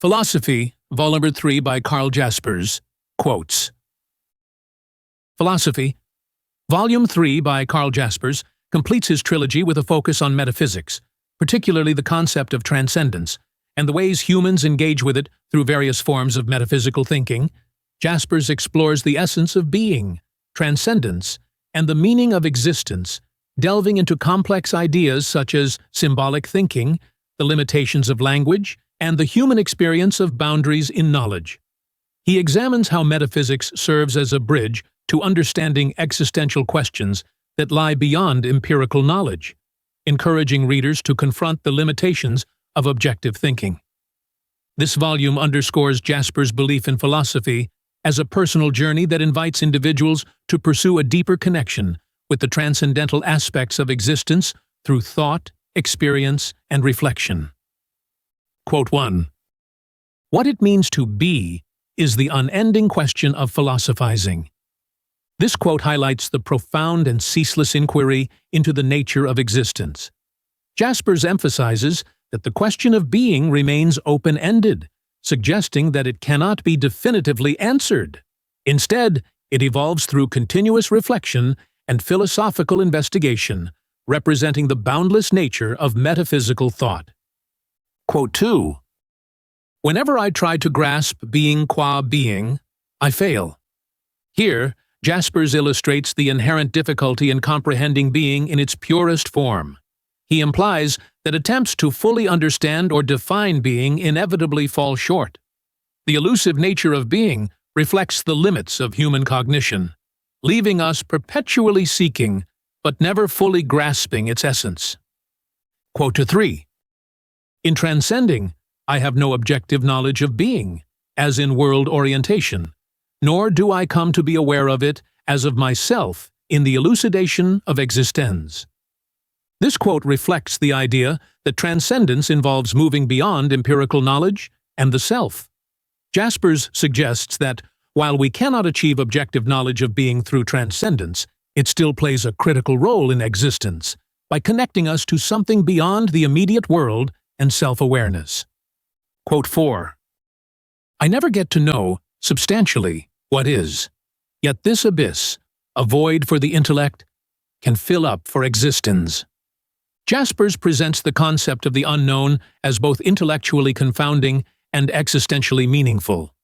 Philosophy, Volume 3 by Karl Jaspers, quotes. Philosophy, Volume 3 by Karl Jaspers, completes his trilogy with a focus on metaphysics, particularly the concept of transcendence, and the ways humans engage with it through various forms of metaphysical thinking. Jaspers explores the essence of being, transcendence, and the meaning of existence, delving into complex ideas such as symbolic thinking, the limitations of language, and the human experience of boundaries in knowledge. He examines how metaphysics serves as a bridge to understanding existential questions that lie beyond empirical knowledge, encouraging readers to confront the limitations of objective thinking. This volume underscores Jaspers' belief in philosophy as a personal journey that invites individuals to pursue a deeper connection with the transcendental aspects of existence through thought, experience, and reflection. Quote 1. What it means to be is the unending question of philosophizing. This quote highlights the profound and ceaseless inquiry into the nature of existence. Jaspers emphasizes that the question of being remains open-ended, suggesting that it cannot be definitively answered. Instead, it evolves through continuous reflection and philosophical investigation, representing the boundless nature of metaphysical thought. Quote 2. Whenever I try to grasp being qua being, I fail. Here, Jaspers illustrates the inherent difficulty in comprehending being in its purest form. He implies that attempts to fully understand or define being inevitably fall short. The elusive nature of being reflects the limits of human cognition, leaving us perpetually seeking but never fully grasping its essence. Quote 3. In transcending, I have no objective knowledge of being, as in world orientation, nor do I come to be aware of it as of myself in the elucidation of existence. This quote reflects the idea that transcendence involves moving beyond empirical knowledge and the self. Jaspers suggests that, while we cannot achieve objective knowledge of being through transcendence, it still plays a critical role in existence by connecting us to something beyond the immediate world and self-awareness. Quote 4. I never get to know, substantially, what is, yet this abyss, a void for the intellect, can fill up for existence. Jaspers presents the concept of the unknown as both intellectually confounding and existentially meaningful.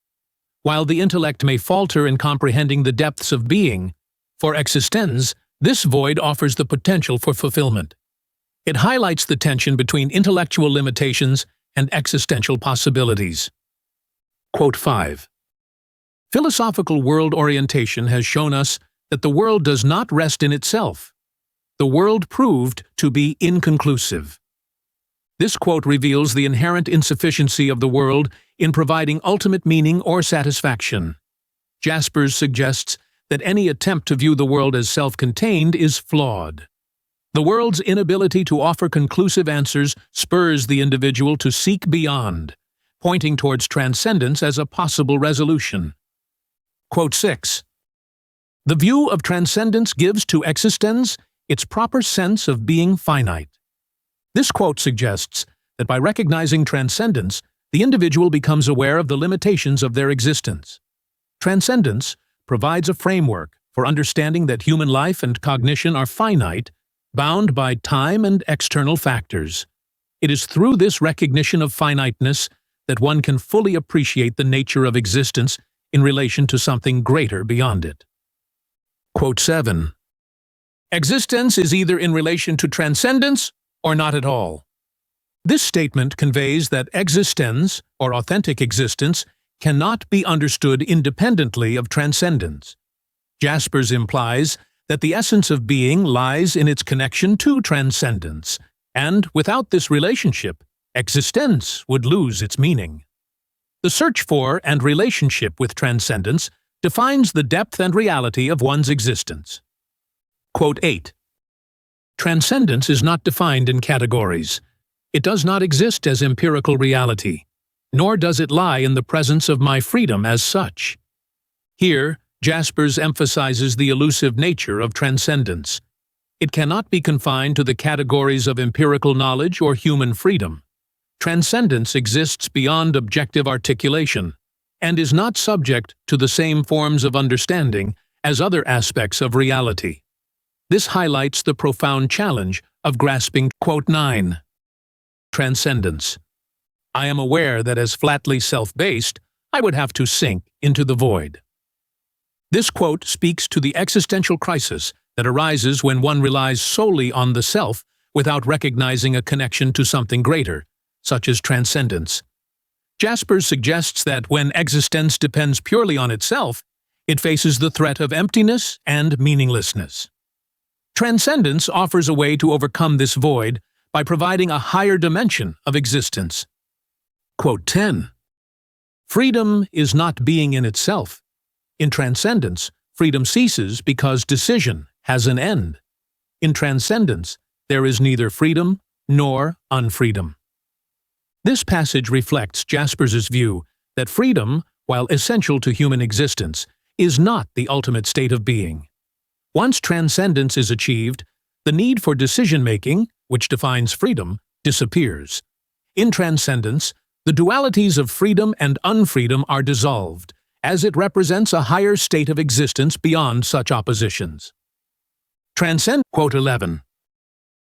While the intellect may falter in comprehending the depths of being, for existence, this void offers the potential for fulfillment. It highlights the tension between intellectual limitations and existential possibilities. Quote 5. Philosophical world orientation has shown us that the world does not rest in itself. The world proved to be inconclusive. This quote reveals the inherent insufficiency of the world in providing ultimate meaning or satisfaction. Jaspers suggests that any attempt to view the world as self-contained is flawed. The world's inability to offer conclusive answers spurs the individual to seek beyond, pointing towards transcendence as a possible resolution. Quote 6. The view of transcendence gives to existence its proper sense of being finite. This quote suggests that by recognizing transcendence, the individual becomes aware of the limitations of their existence. Transcendence provides a framework for understanding that human life and cognition are finite, bound by time and external factors. It is through this recognition of finiteness that one can fully appreciate the nature of existence in relation to something greater beyond it. Quote 7. Existence is either in relation to transcendence or not at all. This statement conveys that existence, or authentic existence, cannot be understood independently of transcendence. Jaspers implies that the essence of being lies in its connection to transcendence, and without this relationship, existence would lose its meaning. The search for and relationship with transcendence defines the depth and reality of one's existence. Quote 8. Transcendence is not defined in categories. It does not exist as empirical reality, nor does it lie in the presence of my freedom as such. Here, Jaspers emphasizes the elusive nature of transcendence. it cannot be confined to the categories of empirical knowledge or human freedom. Transcendence exists beyond objective articulation, and is not subject to the same forms of understanding as other aspects of reality. This highlights the profound challenge of grasping. Quote 9. Transcendence. I am aware that as flatly self-based, I would have to sink into the void. This quote speaks to the existential crisis that arises when one relies solely on the self without recognizing a connection to something greater, such as transcendence. Jaspers suggests that when existence depends purely on itself, it faces the threat of emptiness and meaninglessness. Transcendence offers a way to overcome this void by providing a higher dimension of existence. Quote 10. Freedom is not being in itself. In transcendence, freedom ceases because decision has an end. In transcendence, there is neither freedom nor unfreedom. This passage reflects Jaspers's view that freedom, while essential to human existence, is not the ultimate state of being. Once transcendence is achieved, the need for decision-making, which defines freedom, disappears. In transcendence, the dualities of freedom and unfreedom are dissolved, as it represents a higher state of existence beyond such oppositions. Quote 11.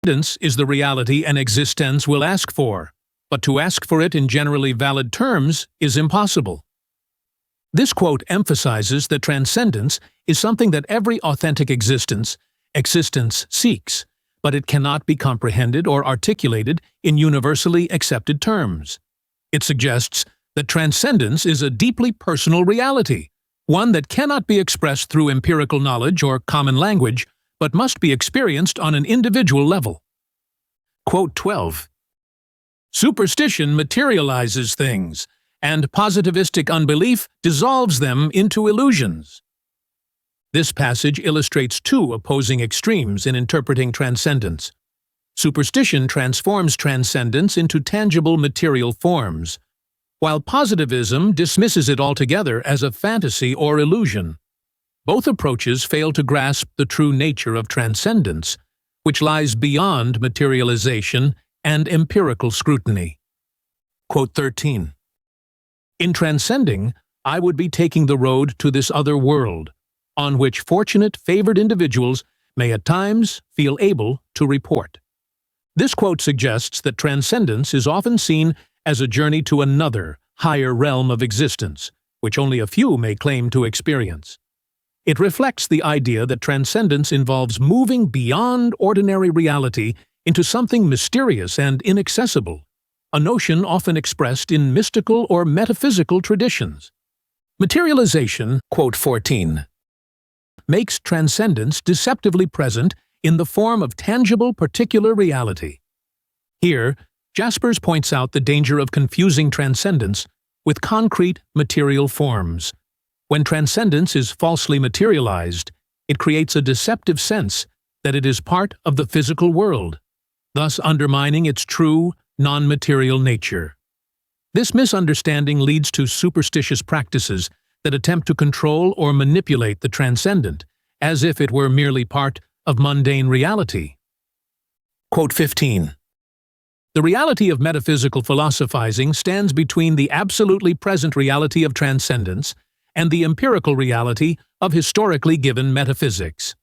Transcendence is the reality an existence will ask for, but to ask for it in generally valid terms is impossible. This quote emphasizes that transcendence is something that every authentic existence seeks, but it cannot be comprehended or articulated in universally accepted terms. It suggests that transcendence is a deeply personal reality, one that cannot be expressed through empirical knowledge or common language, but must be experienced on an individual level. Quote 12. Superstition materializes things, and positivistic unbelief dissolves them into illusions. This passage illustrates two opposing extremes in interpreting transcendence. Superstition transforms transcendence into tangible material forms, while positivism dismisses it altogether as a fantasy or illusion. Both approaches fail to grasp the true nature of transcendence, which lies beyond materialization and empirical scrutiny. Quote 13. In transcending, I would be taking the road to this other world, on which fortunate, favored individuals may at times feel able to report. This quote suggests that transcendence is often seen as a journey to another, higher realm of existence, which only a few may claim to experience. It reflects the idea that transcendence involves moving beyond ordinary reality into something mysterious and inaccessible, a notion often expressed in mystical or metaphysical traditions. Materialization, quote 14, makes transcendence deceptively present in the form of tangible particular reality. Here, Jaspers points out the danger of confusing transcendence with concrete material forms. When transcendence is falsely materialized, it creates a deceptive sense that it is part of the physical world, thus undermining its true, non-material nature. This misunderstanding leads to superstitious practices that attempt to control or manipulate the transcendent, as if it were merely part of mundane reality. Quote 15. The reality of metaphysical philosophizing stands between the absolutely present reality of transcendence and the empirical reality of historically given metaphysics.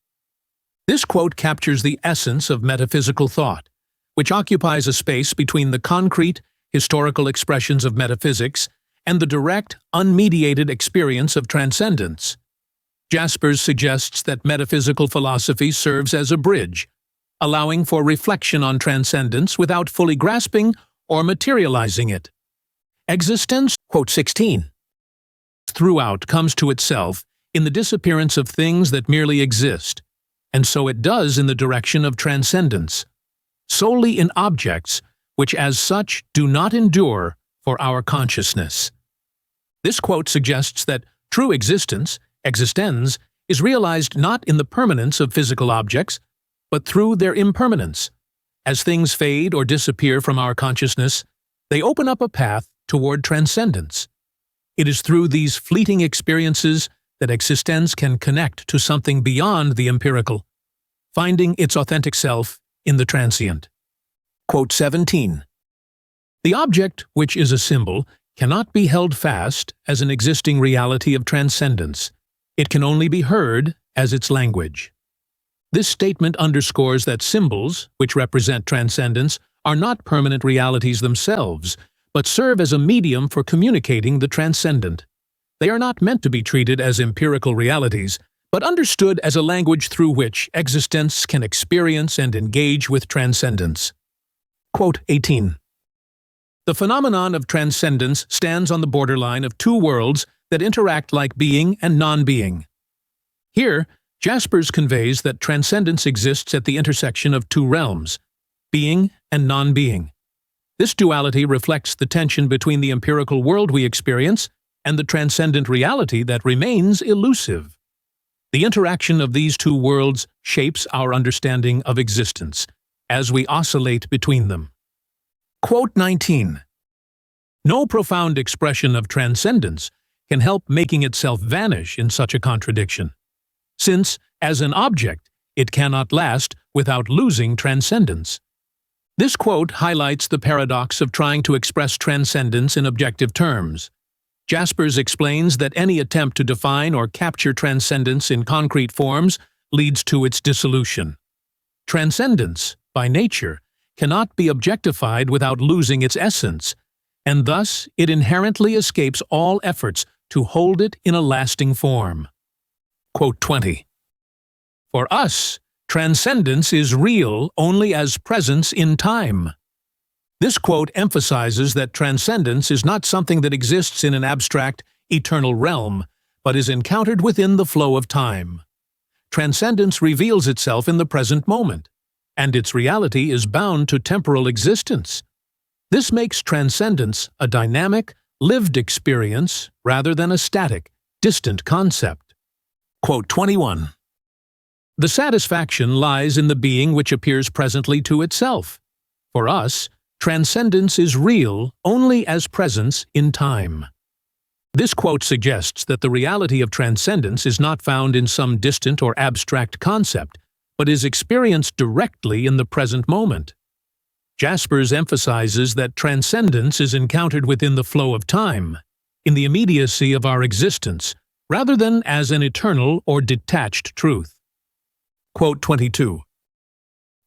This quote captures the essence of metaphysical thought, which occupies a space between the concrete, historical expressions of metaphysics and the direct, unmediated experience of transcendence. Jaspers suggests that metaphysical philosophy serves as a bridge, allowing for reflection on transcendence without fully grasping or materializing it. Existence, quote 16, throughout comes to itself in the disappearance of things that merely exist, and so it does in the direction of transcendence, solely in objects which as such do not endure for our consciousness. This quote suggests that true existence, existenz, is realized not in the permanence of physical objects, but through their impermanence. As things fade or disappear from our consciousness, they open up a path toward transcendence. It is through these fleeting experiences that existenz can connect to something beyond the empirical, finding its authentic self in the transient. Quote 17. The object, which is a symbol, cannot be held fast as an existing reality of transcendence. It can only be heard as its language. This statement underscores that symbols, which represent transcendence, are not permanent realities themselves, but serve as a medium for communicating the transcendent. They are not meant to be treated as empirical realities, but understood as a language through which existence can experience and engage with transcendence. Quote 18. The phenomenon of transcendence stands on the borderline of two worlds that interact like being and non-being. Here, Jaspers conveys that transcendence exists at the intersection of two realms, being and non-being. This duality reflects the tension between the empirical world we experience and the transcendent reality that remains elusive. The interaction of these two worlds shapes our understanding of existence, as we oscillate between them. Quote 19. No profound expression of transcendence can help making itself vanish in such a contradiction, since, as an object, it cannot last without losing transcendence. This quote highlights the paradox of trying to express transcendence in objective terms. Jaspers explains that any attempt to define or capture transcendence in concrete forms leads to its dissolution. Transcendence, by nature, cannot be objectified without losing its essence, and thus it inherently escapes all efforts to hold it in a lasting form. Quote 20. For us, transcendence is real only as presence in time. This quote emphasizes that transcendence is not something that exists in an abstract, eternal realm, but is encountered within the flow of time. Transcendence reveals itself in the present moment, and its reality is bound to temporal existence. This makes transcendence a dynamic, lived experience rather than a static, distant concept. Quote 21. The satisfaction lies in the being which appears presently to itself. For us, transcendence is real only as presence in time. This quote suggests that the reality of transcendence is not found in some distant or abstract concept, but is experienced directly in the present moment. Jaspers emphasizes that transcendence is encountered within the flow of time, in the immediacy of our existence, rather than as an eternal or detached truth. Quote 22.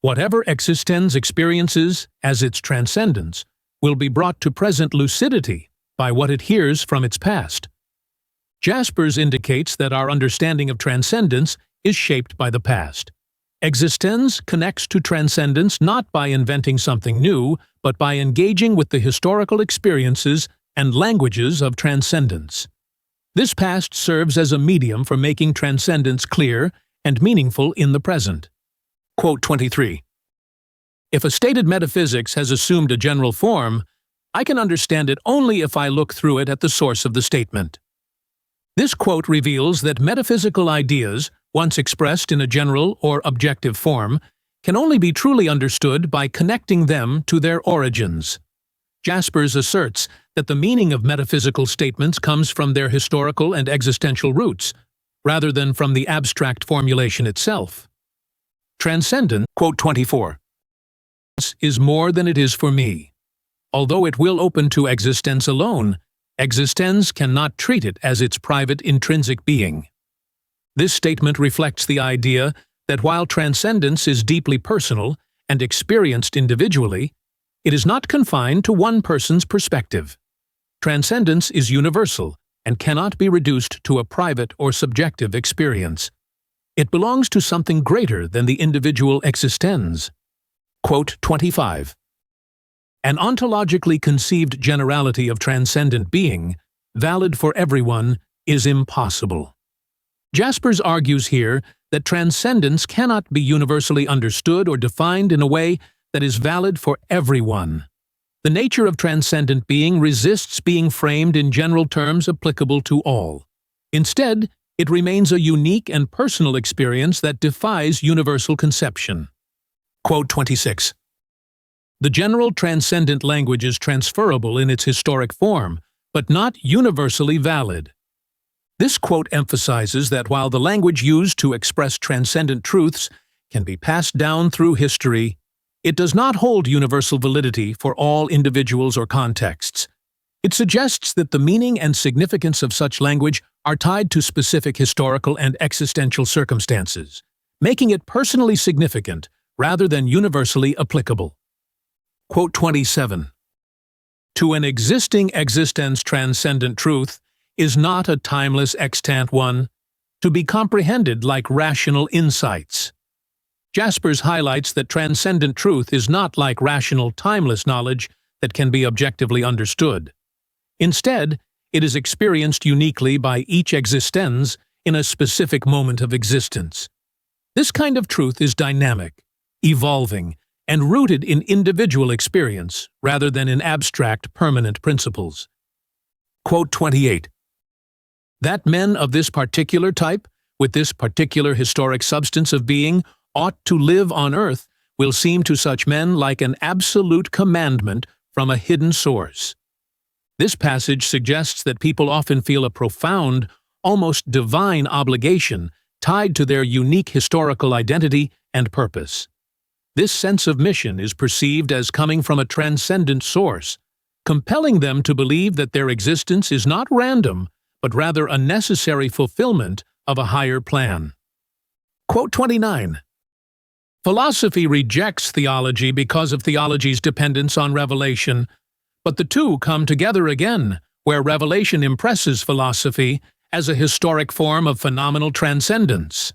Whatever existence experiences as its transcendence will be brought to present lucidity by what it hears from its past. Jaspers indicates that our understanding of transcendence is shaped by the past. Existence connects to transcendence not by inventing something new, but by engaging with the historical experiences and languages of transcendence. This past serves as a medium for making transcendence clear and meaningful in the present. Quote 23. If a stated metaphysics has assumed a general form, I can understand it only if I look through it at the source of the statement. This quote reveals that metaphysical ideas, once expressed in a general or objective form, can only be truly understood by connecting them to their origins. Jaspers asserts that the meaning of metaphysical statements comes from their historical and existential roots, rather than from the abstract formulation itself. Transcendence, quote 24, is more than it is for me. Although it will open to existence alone, existence cannot treat it as its private intrinsic being. This statement reflects the idea that while transcendence is deeply personal and experienced individually, it is not confined to one person's perspective. Transcendence is universal and cannot be reduced to a private or subjective experience. It belongs to something greater than the individual existence. Quote 25. An ontologically conceived generality of transcendent being, valid for everyone, is impossible. Jaspers argues here that transcendence cannot be universally understood or defined in a way that is valid for everyone. The nature of transcendent being resists being framed in general terms applicable to all. Instead, it remains a unique and personal experience that defies universal conception. Quote 26. The general transcendent language is transferable in its historic form, but not universally valid. This quote emphasizes that while the language used to express transcendent truths can be passed down through history, it does not hold universal validity for all individuals or contexts. It suggests that the meaning and significance of such language are tied to specific historical and existential circumstances, making it personally significant rather than universally applicable. Quote 27. To an existing existence transcendent truth is not a timeless extant one, to be comprehended like rational insights. Jaspers highlights that transcendent truth is not like rational timeless knowledge that can be objectively understood. Instead, it is experienced uniquely by each existens in a specific moment of existence. This kind of truth is dynamic, evolving, and rooted in individual experience rather than in abstract, permanent principles. Quote 28. That men of this particular type, with this particular historic substance of being, ought to live on earth will seem to such men like an absolute commandment from a hidden source. This passage suggests that people often feel a profound, almost divine obligation tied to their unique historical identity and purpose. This sense of mission is perceived as coming from a transcendent source, compelling them to believe that their existence is not random, but rather a necessary fulfillment of a higher plan. Quote 29. Philosophy rejects theology because of theology's dependence on revelation, but the two come together again, where revelation impresses philosophy as a historic form of phenomenal transcendence.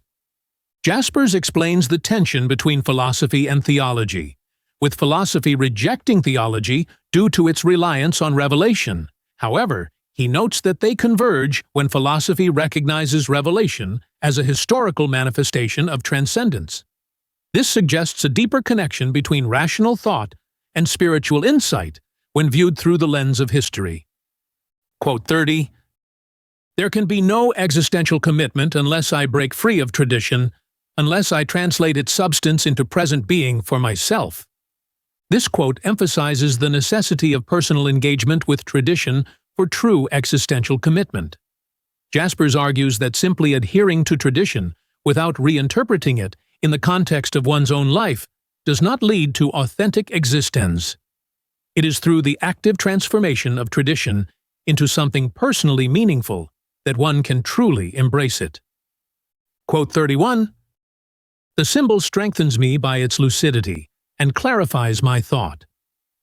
Jaspers explains the tension between philosophy and theology, with philosophy rejecting theology due to its reliance on revelation. However, he notes that they converge when philosophy recognizes revelation as a historical manifestation of transcendence. This suggests a deeper connection between rational thought and spiritual insight when viewed through the lens of history. Quote 30. There can be no existential commitment unless I break free of tradition, unless I translate its substance into present being for myself. This quote emphasizes the necessity of personal engagement with tradition for true existential commitment. Jaspers argues that simply adhering to tradition without reinterpreting it in the context of one's own life does not lead to authentic existence. It is through the active transformation of tradition into something personally meaningful that one can truly embrace it. Quote 31. The symbol strengthens me by its lucidity and clarifies my thought,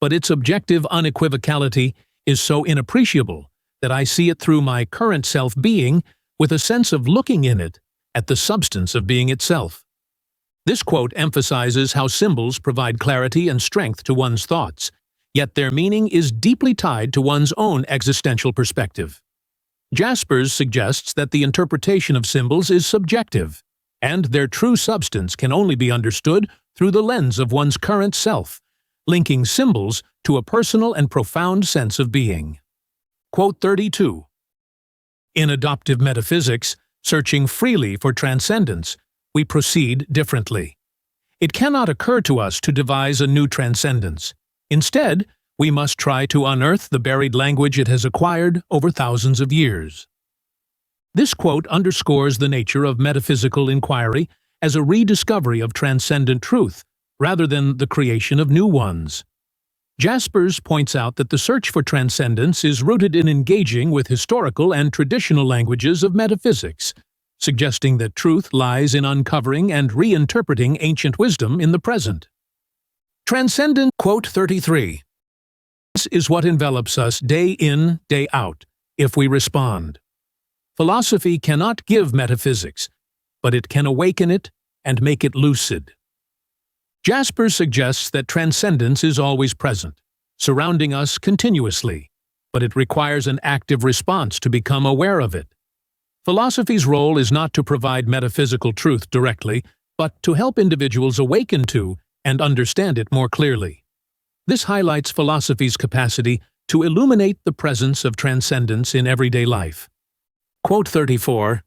but its objective unequivocality is so inappreciable that I see it through my current self-being with a sense of looking in it at the substance of being itself. This quote emphasizes how symbols provide clarity and strength to one's thoughts, yet their meaning is deeply tied to one's own existential perspective. Jaspers suggests that the interpretation of symbols is subjective, and their true substance can only be understood through the lens of one's current self, linking symbols to a personal and profound sense of being. Quote 32. In adoptive metaphysics, searching freely for transcendence, we proceed differently. It cannot occur to us to devise a new transcendence. Instead, we must try to unearth the buried language it has acquired over thousands of years. This quote underscores the nature of metaphysical inquiry as a rediscovery of transcendent truth, rather than the creation of new ones. Jaspers points out that the search for transcendence is rooted in engaging with historical and traditional languages of metaphysics, suggesting that truth lies in uncovering and reinterpreting ancient wisdom in the present. Transcendent. Quote 33. This is what envelops us day in, day out, if we respond. Philosophy cannot give metaphysics, but it can awaken it and make it lucid. Jaspers suggests that transcendence is always present, surrounding us continuously, but it requires an active response to become aware of it. Philosophy's role is not to provide metaphysical truth directly, but to help individuals awaken to and understand it more clearly. This highlights philosophy's capacity to illuminate the presence of transcendence in everyday life. Quote 34.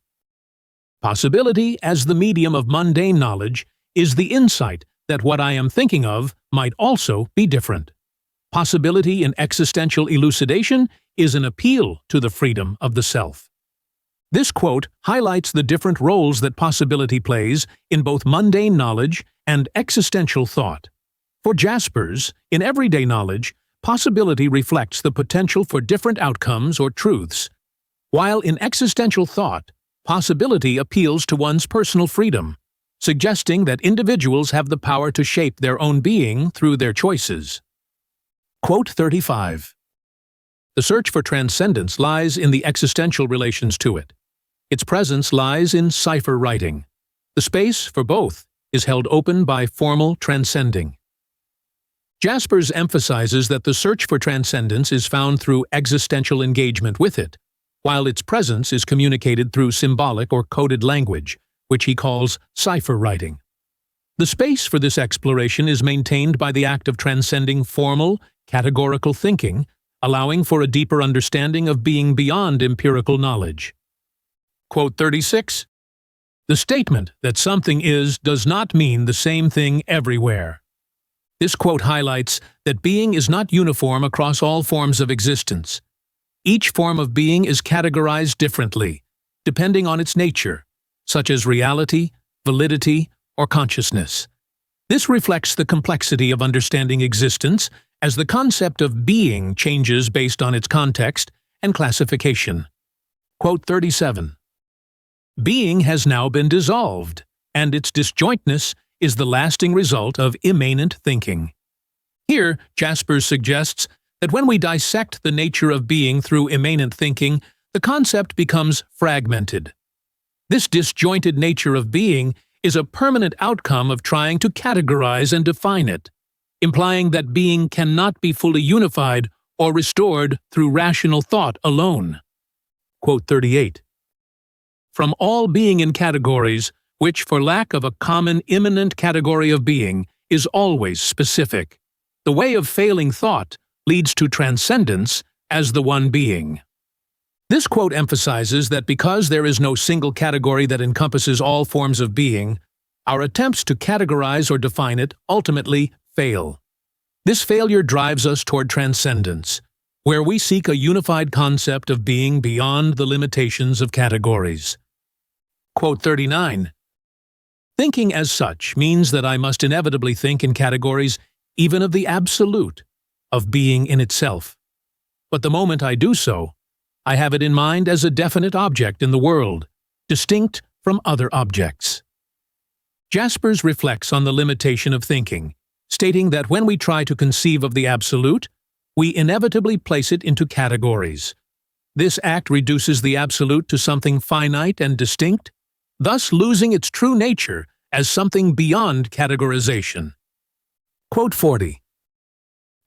Possibility as the medium of mundane knowledge is the insight that what I am thinking of might also be different. Possibility in existential elucidation is an appeal to the freedom of the self. This quote highlights the different roles that possibility plays in both mundane knowledge and existential thought. For Jaspers, in everyday knowledge, possibility reflects the potential for different outcomes or truths, while in existential thought, possibility appeals to one's personal freedom, suggesting that individuals have the power to shape their own being through their choices. Quote 35. The search for transcendence lies in the existential relations to it. Its presence lies in cipher writing. The space for both is held open by formal transcending. Jaspers emphasizes that the search for transcendence is found through existential engagement with it, while its presence is communicated through symbolic or coded language, which he calls cipher writing. The space for this exploration is maintained by the act of transcending formal, categorical thinking, allowing for a deeper understanding of being beyond empirical knowledge. Quote 36. The statement that something is does not mean the same thing everywhere. This quote highlights that being is not uniform across all forms of existence. Each form of being is categorized differently, depending on its nature, such as reality, validity, or consciousness. This reflects the complexity of understanding existence as the concept of being changes based on its context and classification. Quote 37. Being has now been dissolved, and its disjointness is the lasting result of immanent thinking. Here, Jaspers suggests that when we dissect the nature of being through immanent thinking, the concept becomes fragmented. This disjointed nature of being is a permanent outcome of trying to categorize and define it, implying that being cannot be fully unified or restored through rational thought alone. Quote 38. From all being in categories, which for lack of a common immanent category of being is always specific, the way of failing thought leads to transcendence as the one being. This quote emphasizes that because there is no single category that encompasses all forms of being, our attempts to categorize or define it ultimately fail. This failure drives us toward transcendence, where we seek a unified concept of being beyond the limitations of categories. Quote 39. Thinking as such means that I must inevitably think in categories even of the absolute, of being in itself. But the moment I do so, I have it in mind as a definite object in the world, distinct from other objects. Jaspers reflects on the limitation of thinking, stating that when we try to conceive of the absolute, we inevitably place it into categories. This act reduces the absolute to something finite and distinct, thus losing its true nature as something beyond categorization. Quote 40.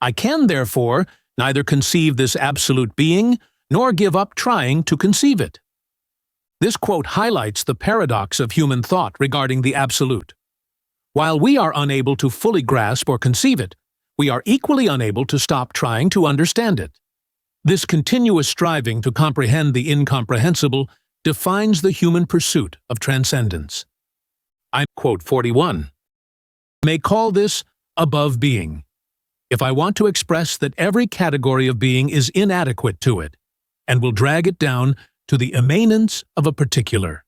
I can, therefore, neither conceive this absolute being nor give up trying to conceive it. This quote highlights the paradox of human thought regarding the absolute. While we are unable to fully grasp or conceive it, we are equally unable to stop trying to understand it. This continuous striving to comprehend the incomprehensible defines the human pursuit of transcendence. Quote 41. I may call this above being, if I want to express that every category of being is inadequate to it, and will drag it down to the immanence of a particular.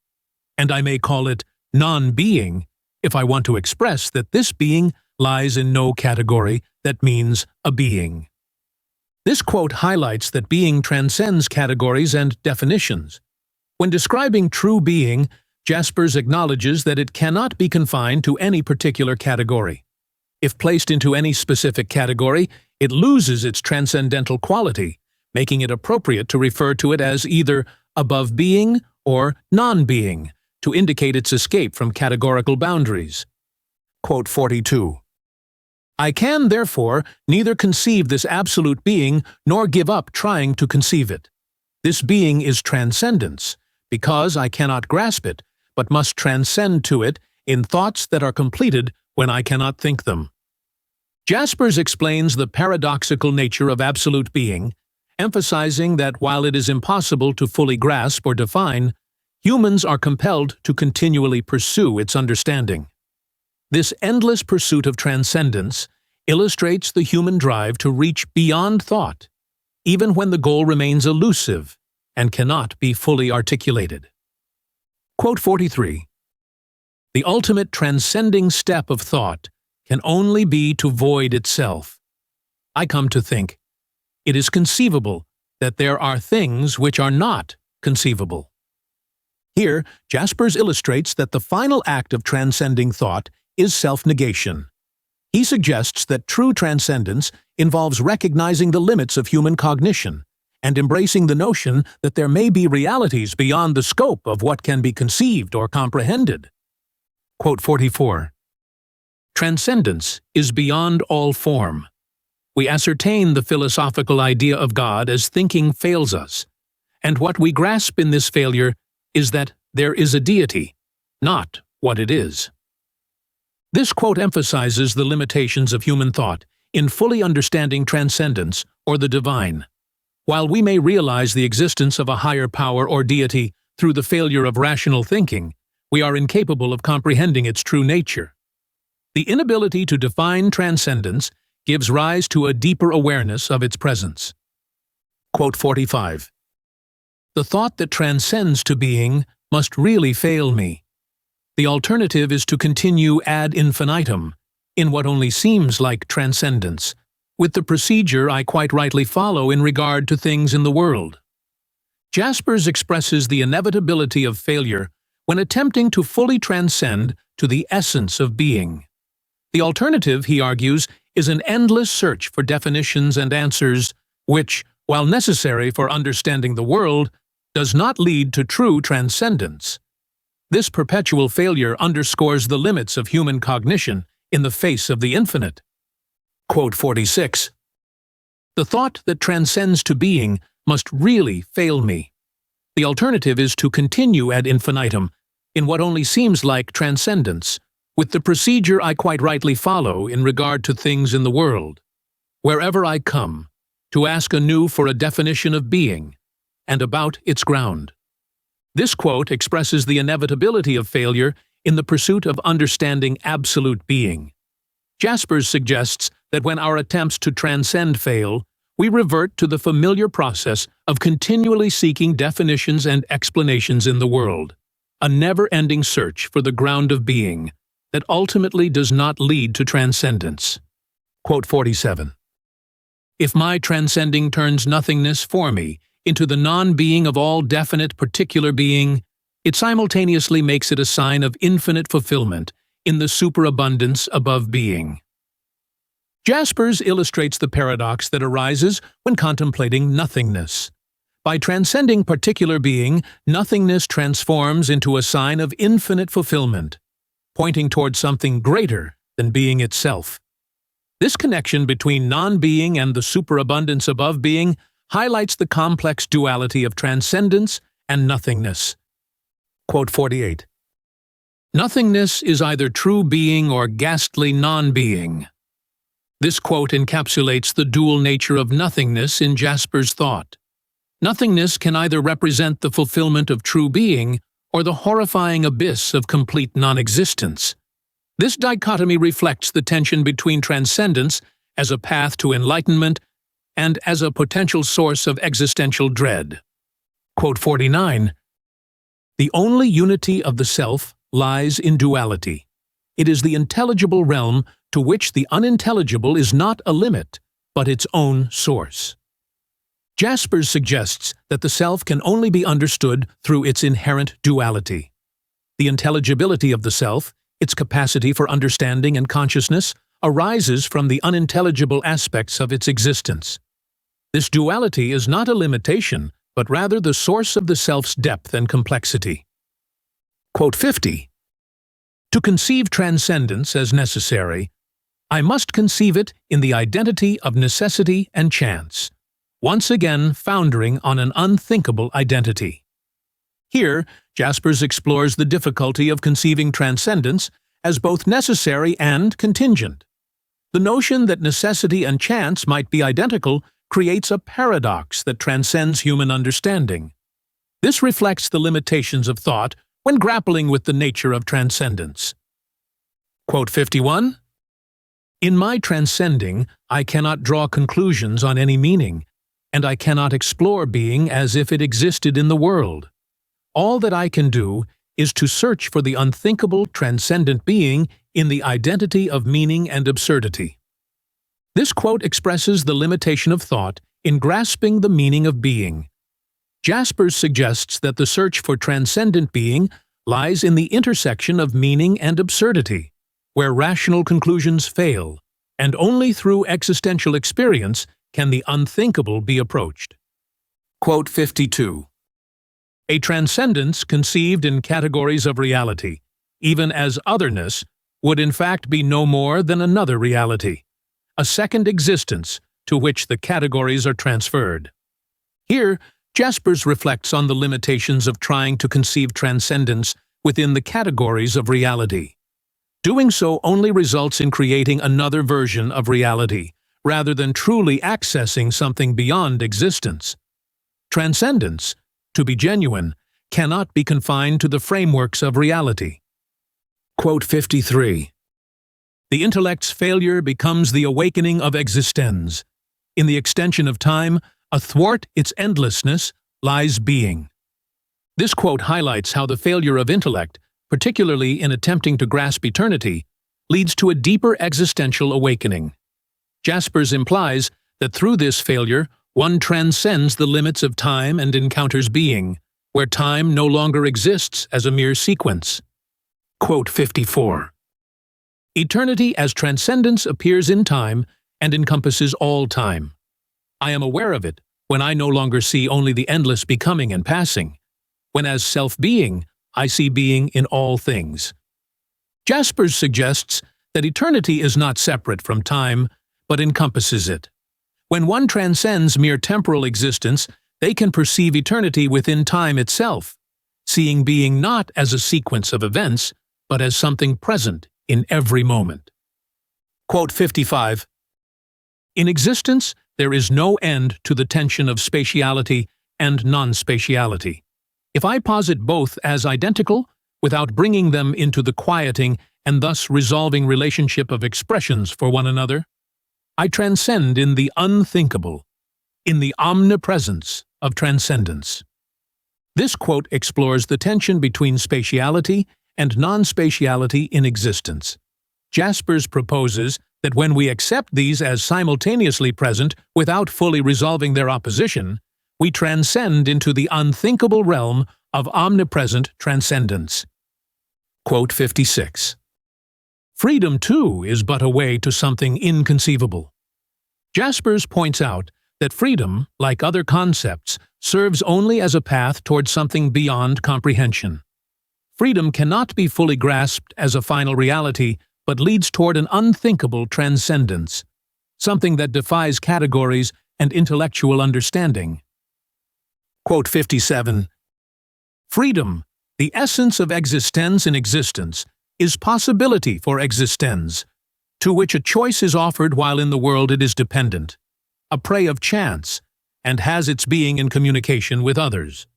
And I may call it non-being, if I want to express that this being lies in no category that means a being. This quote highlights that being transcends categories and definitions. When describing true being, Jaspers acknowledges that it cannot be confined to any particular category. If placed into any specific category, it loses its transcendental quality, making it appropriate to refer to it as either above being or non-being, to indicate its escape from categorical boundaries. Quote 42. I can, therefore, neither conceive this absolute being nor give up trying to conceive it. This being is transcendence, because I cannot grasp it, but must transcend to it in thoughts that are completed when I cannot think them. Jaspers explains the paradoxical nature of absolute being, emphasizing that while it is impossible to fully grasp or define, humans are compelled to continually pursue its understanding. This endless pursuit of transcendence illustrates the human drive to reach beyond thought, even when the goal remains elusive, and cannot be fully articulated. Quote 43. The ultimate transcending step of thought can only be to void itself. I come to think, it is conceivable that there are things which are not conceivable. Here, Jaspers illustrates that the final act of transcending thought is self-negation. He suggests that true transcendence involves recognizing the limits of human cognition and embracing the notion that there may be realities beyond the scope of what can be conceived or comprehended. Quote 44. Transcendence is beyond all form. We ascertain the philosophical idea of God as thinking fails us, and what we grasp in this failure is that there is a deity, not what it is. This quote emphasizes the limitations of human thought in fully understanding transcendence or the divine. While we may realize the existence of a higher power or deity through the failure of rational thinking, we are incapable of comprehending its true nature. The inability to define transcendence gives rise to a deeper awareness of its presence. Quote 45. The thought that transcends to being must really fail me. The alternative is to continue ad infinitum, in what only seems like transcendence, with the procedure I quite rightly follow in regard to things in the world. Jaspers expresses the inevitability of failure when attempting to fully transcend to the essence of being. The alternative, he argues, is an endless search for definitions and answers which, while necessary for understanding the world, does not lead to true transcendence. This perpetual failure underscores the limits of human cognition in the face of the infinite. Quote 46. The thought that transcends to being must really fail me. The alternative is to continue ad infinitum, in what only seems like transcendence, with the procedure I quite rightly follow in regard to things in the world. Wherever I come, to ask anew for a definition of being, and about its ground. This quote expresses the inevitability of failure in the pursuit of understanding absolute being. Jaspers suggests that when our attempts to transcend fail, we revert to the familiar process of continually seeking definitions and explanations in the world, a never-ending search for the ground of being that ultimately does not lead to transcendence. Quote 47. If my transcending turns nothingness for me into the non-being of all definite particular being, it simultaneously makes it a sign of infinite fulfillment in the superabundance above being. Jaspers illustrates the paradox that arises when contemplating nothingness. By transcending particular being, nothingness transforms into a sign of infinite fulfillment, pointing toward something greater than being itself. This connection between non-being and the superabundance above being highlights the complex duality of transcendence and nothingness. Quote 48. Nothingness is either true being or ghastly non-being. This quote encapsulates the dual nature of nothingness in Jaspers' thought. Nothingness can either represent the fulfillment of true being or the horrifying abyss of complete non-existence. This dichotomy reflects the tension between transcendence as a path to enlightenment and as a potential source of existential dread. Quote 49. The only unity of the self lies in duality. It is the intelligible realm to which the unintelligible is not a limit, but its own source. Jaspers suggests that the self can only be understood through its inherent duality. The intelligibility of the self, its capacity for understanding and consciousness, arises from the unintelligible aspects of its existence. This duality is not a limitation, but rather the source of the self's depth and complexity. Quote 50. To conceive transcendence as necessary, I must conceive it in the identity of necessity and chance, once again foundering on an unthinkable identity. Here, Jaspers explores the difficulty of conceiving transcendence as both necessary and contingent. The notion that necessity and chance might be identical creates a paradox that transcends human understanding. This reflects the limitations of thought when grappling with the nature of transcendence. Quote 51. In my transcending, I cannot draw conclusions on any meaning, and I cannot explore being as if it existed in the world. All that I can do is to search for the unthinkable, transcendent being in the identity of meaning and absurdity. This quote expresses the limitation of thought in grasping the meaning of being. Jaspers suggests that the search for transcendent being lies in the intersection of meaning and absurdity, where rational conclusions fail, and only through existential experience can the unthinkable be approached. Quote 52. A transcendence conceived in categories of reality, even as otherness, would in fact be no more than another reality, a second existence to which the categories are transferred. Here, Jaspers reflects on the limitations of trying to conceive transcendence within the categories of reality. Doing so only results in creating another version of reality, rather than truly accessing something beyond existence. Transcendence, to be genuine, cannot be confined to the frameworks of reality. Quote 53. The intellect's failure becomes the awakening of existence. In the extension of time, athwart its endlessness, lies being. This quote highlights how the failure of intellect, particularly in attempting to grasp eternity, leads to a deeper existential awakening. Jaspers implies that through this failure, one transcends the limits of time and encounters being, where time no longer exists as a mere sequence. Quote 54. Eternity as transcendence appears in time and encompasses all time. I am aware of it when I no longer see only the endless becoming and passing, when as self-being, I see being in all things. Jaspers suggests that eternity is not separate from time, but encompasses it. When one transcends mere temporal existence, they can perceive eternity within time itself, seeing being not as a sequence of events, but as something present in every moment. Quote 55. In existence, there is no end to the tension of spatiality and non-spatiality. If I posit both as identical, without bringing them into the quieting and thus resolving relationship of expressions for one another, I transcend in the unthinkable, in the omnipresence of transcendence. This quote explores the tension between spatiality and non-spatiality in existence. Jaspers proposes that when we accept these as simultaneously present without fully resolving their opposition, we transcend into the unthinkable realm of omnipresent transcendence. Quote 56. Freedom, too, is but a way to something inconceivable. Jaspers points out that freedom, like other concepts, serves only as a path toward something beyond comprehension. Freedom cannot be fully grasped as a final reality, but leads toward an unthinkable transcendence, something that defies categories and intellectual understanding. Quote 57. Freedom, the essence of existence in existence, is possibility for existence, to which a choice is offered while in the world it is dependent, a prey of chance, and has its being in communication with others.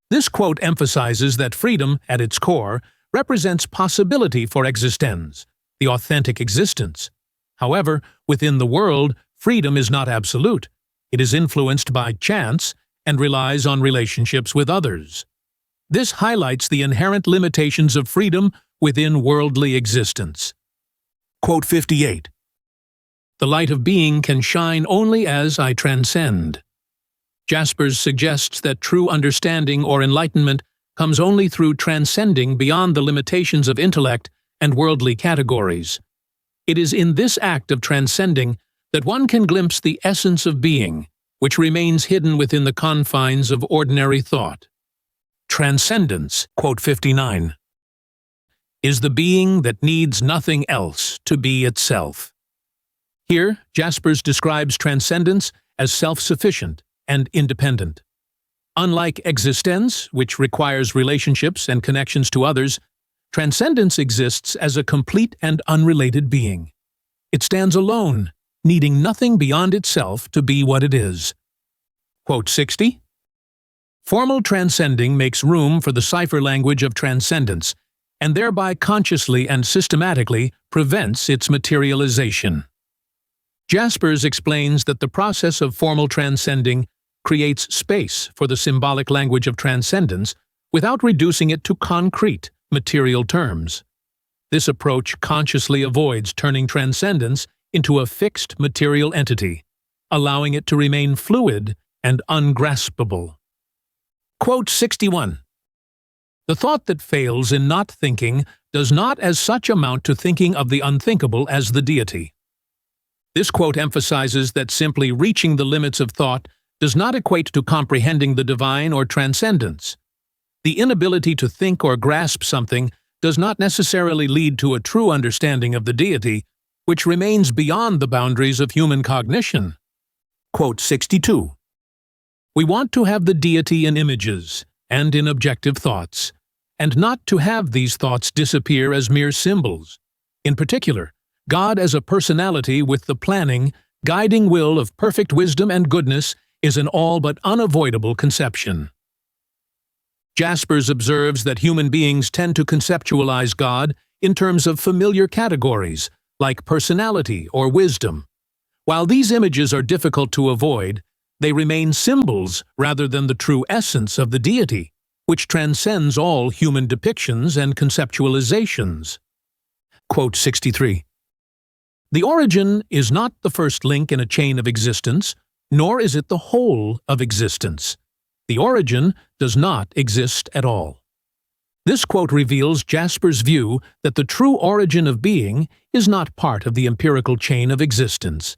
This quote emphasizes that freedom, at its core, represents possibility for existence, the authentic existence. However, within the world, freedom is not absolute. It is influenced by chance and relies on relationships with others. This highlights the inherent limitations of freedom within worldly existence. Quote 58. The light of being can shine only as I transcend. Jaspers suggests that true understanding or enlightenment comes only through transcending beyond the limitations of intellect and worldly categories. It is in this act of transcending that one can glimpse the essence of being, which remains hidden within the confines of ordinary thought. Transcendence, quote 59, is the being that needs nothing else to be itself. Here, Jaspers describes transcendence as self-sufficient and independent. Unlike existence, which requires relationships and connections to others, transcendence exists as a complete and unrelated being. It stands alone, needing nothing beyond itself to be what it is. Quote 60. Formal transcending makes room for the cipher language of transcendence, and thereby consciously and systematically prevents its materialization. Jaspers explains that the process of formal transcending creates space for the symbolic language of transcendence without reducing it to concrete, material terms. This approach consciously avoids turning transcendence into a fixed material entity, allowing it to remain fluid and ungraspable. Quote 61. The thought that fails in not thinking does not as such amount to thinking of the unthinkable as the deity. This quote emphasizes that simply reaching the limits of thought does not equate to comprehending the divine or transcendence. The inability to think or grasp something does not necessarily lead to a true understanding of the deity, which remains beyond the boundaries of human cognition. Quote 62. We want to have the deity in images and in objective thoughts, and not to have these thoughts disappear as mere symbols. In particular, God as a personality with the planning, guiding will of perfect wisdom and goodness is an all but unavoidable conception. Jaspers observes that human beings tend to conceptualize God in terms of familiar categories, like personality or wisdom. While these images are difficult to avoid, they remain symbols rather than the true essence of the deity, which transcends all human depictions and conceptualizations. Quote 63. The origin is not the first link in a chain of existence, nor is it the whole of existence. The origin does not exist at all. This quote reveals Jaspers' view that the true origin of being is not part of the empirical chain of existence.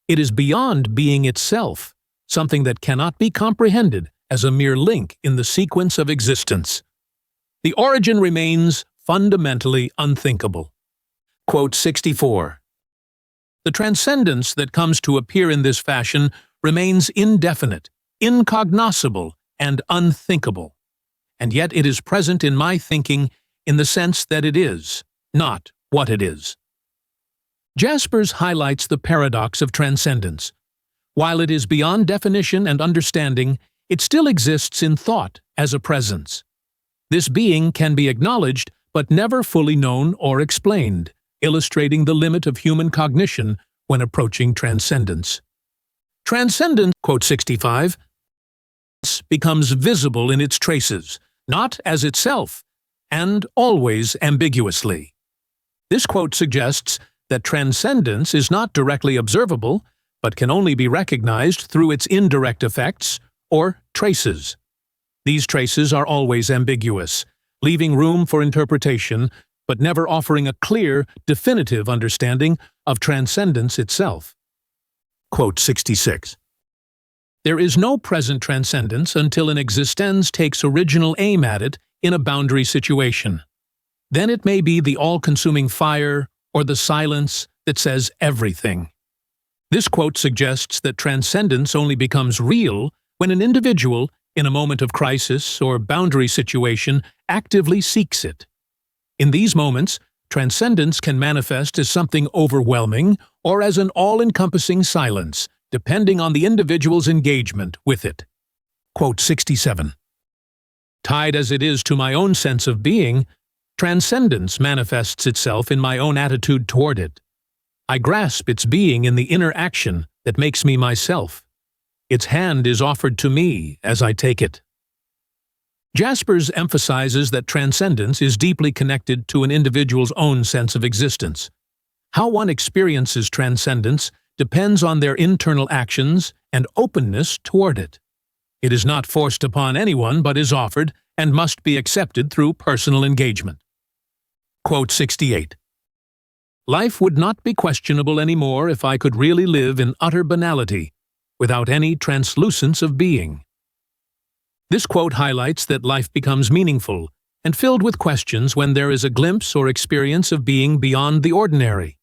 It is beyond being itself, something that cannot be comprehended as a mere link in the sequence of existence. The origin remains fundamentally unthinkable. Quote 64. The transcendence that comes to appear in this fashion remains indefinite, incognoscible, and unthinkable, and yet it is present in my thinking in the sense that it is, not what it is. Jaspers highlights the paradox of transcendence. While it is beyond definition and understanding, it still exists in thought as a presence. This being can be acknowledged but never fully known or explained, illustrating the limit of human cognition when approaching transcendence. Transcendence, quote 65, becomes visible in its traces, not as itself, and always ambiguously. This quote suggests that transcendence is not directly observable, but can only be recognized through its indirect effects, or traces. These traces are always ambiguous, leaving room for interpretation, but never offering a clear, definitive understanding of transcendence itself. Quote 66. There is no present transcendence until an existence takes original aim at it in a boundary situation. Then it may be the all-consuming fire or the silence that says everything. This quote suggests that transcendence only becomes real when an individual, in a moment of crisis or boundary situation, actively seeks it. In these moments, transcendence can manifest as something overwhelming or as an all-encompassing silence, depending on the individual's engagement with it. Quote 67. Tied as it is to my own sense of being, transcendence manifests itself in my own attitude toward it. I grasp its being in the inner action that makes me myself. Its hand is offered to me as I take it. Jaspers emphasizes that transcendence is deeply connected to an individual's own sense of existence. How one experiences transcendence depends on their internal actions and openness toward it. It is not forced upon anyone but is offered and must be accepted through personal engagement. Quote 68. Life would not be questionable anymore if I could really live in utter banality, without any translucence of being. This quote highlights that life becomes meaningful and filled with questions when there is a glimpse or experience of being beyond the ordinary.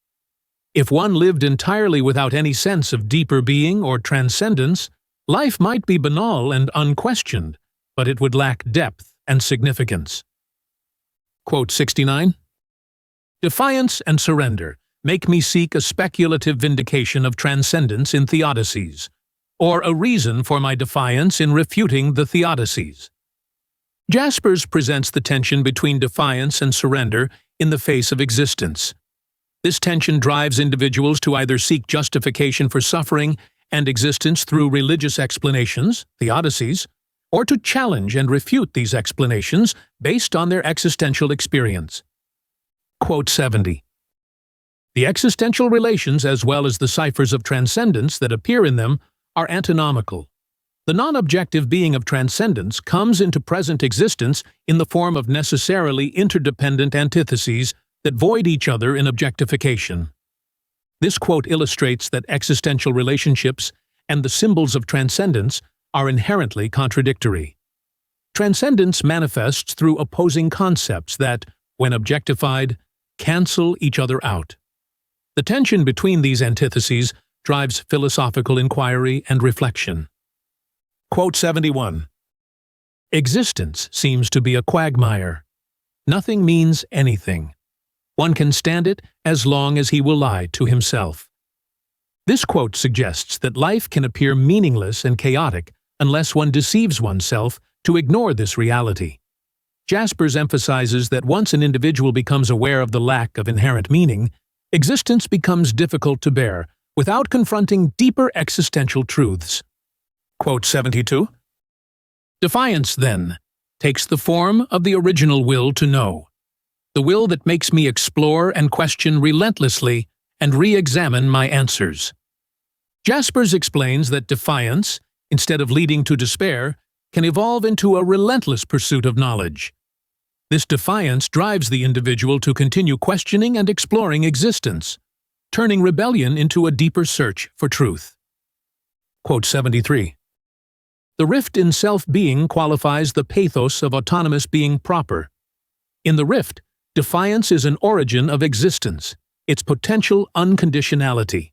If one lived entirely without any sense of deeper being or transcendence, life might be banal and unquestioned, but it would lack depth and significance. Quote 69. Defiance and surrender make me seek a speculative vindication of transcendence in theodicies, or a reason for my defiance in refuting the theodicies. Jaspers presents the tension between defiance and surrender in the face of existence. This tension drives individuals to either seek justification for suffering and existence through religious explanations, theodicies, or to challenge and refute these explanations based on their existential experience. Quote 70. The existential relations as well as the ciphers of transcendence that appear in them are antinomical. The non-objective being of transcendence comes into present existence in the form of necessarily interdependent antitheses that void each other in objectification. This quote illustrates that existential relationships and the symbols of transcendence are inherently contradictory. Transcendence manifests through opposing concepts that, when objectified, cancel each other out. The tension between these antitheses drives philosophical inquiry and reflection. Quote 71. Existence seems to be a quagmire. Nothing means anything. One can stand it as long as he will lie to himself. This quote suggests that life can appear meaningless and chaotic unless one deceives oneself to ignore this reality. Jaspers emphasizes that once an individual becomes aware of the lack of inherent meaning, existence becomes difficult to bear without confronting deeper existential truths. Quote 72. Defiance, then, takes the form of the original will to know, the will that makes me explore and question relentlessly and re-examine my answers. Jaspers explains that defiance, instead of leading to despair, can evolve into a relentless pursuit of knowledge. This defiance drives the individual to continue questioning and exploring existence, turning rebellion into a deeper search for truth. Quote 73. The rift in self-being qualifies the pathos of autonomous being proper. In the rift, defiance is an origin of existence, its potential unconditionality.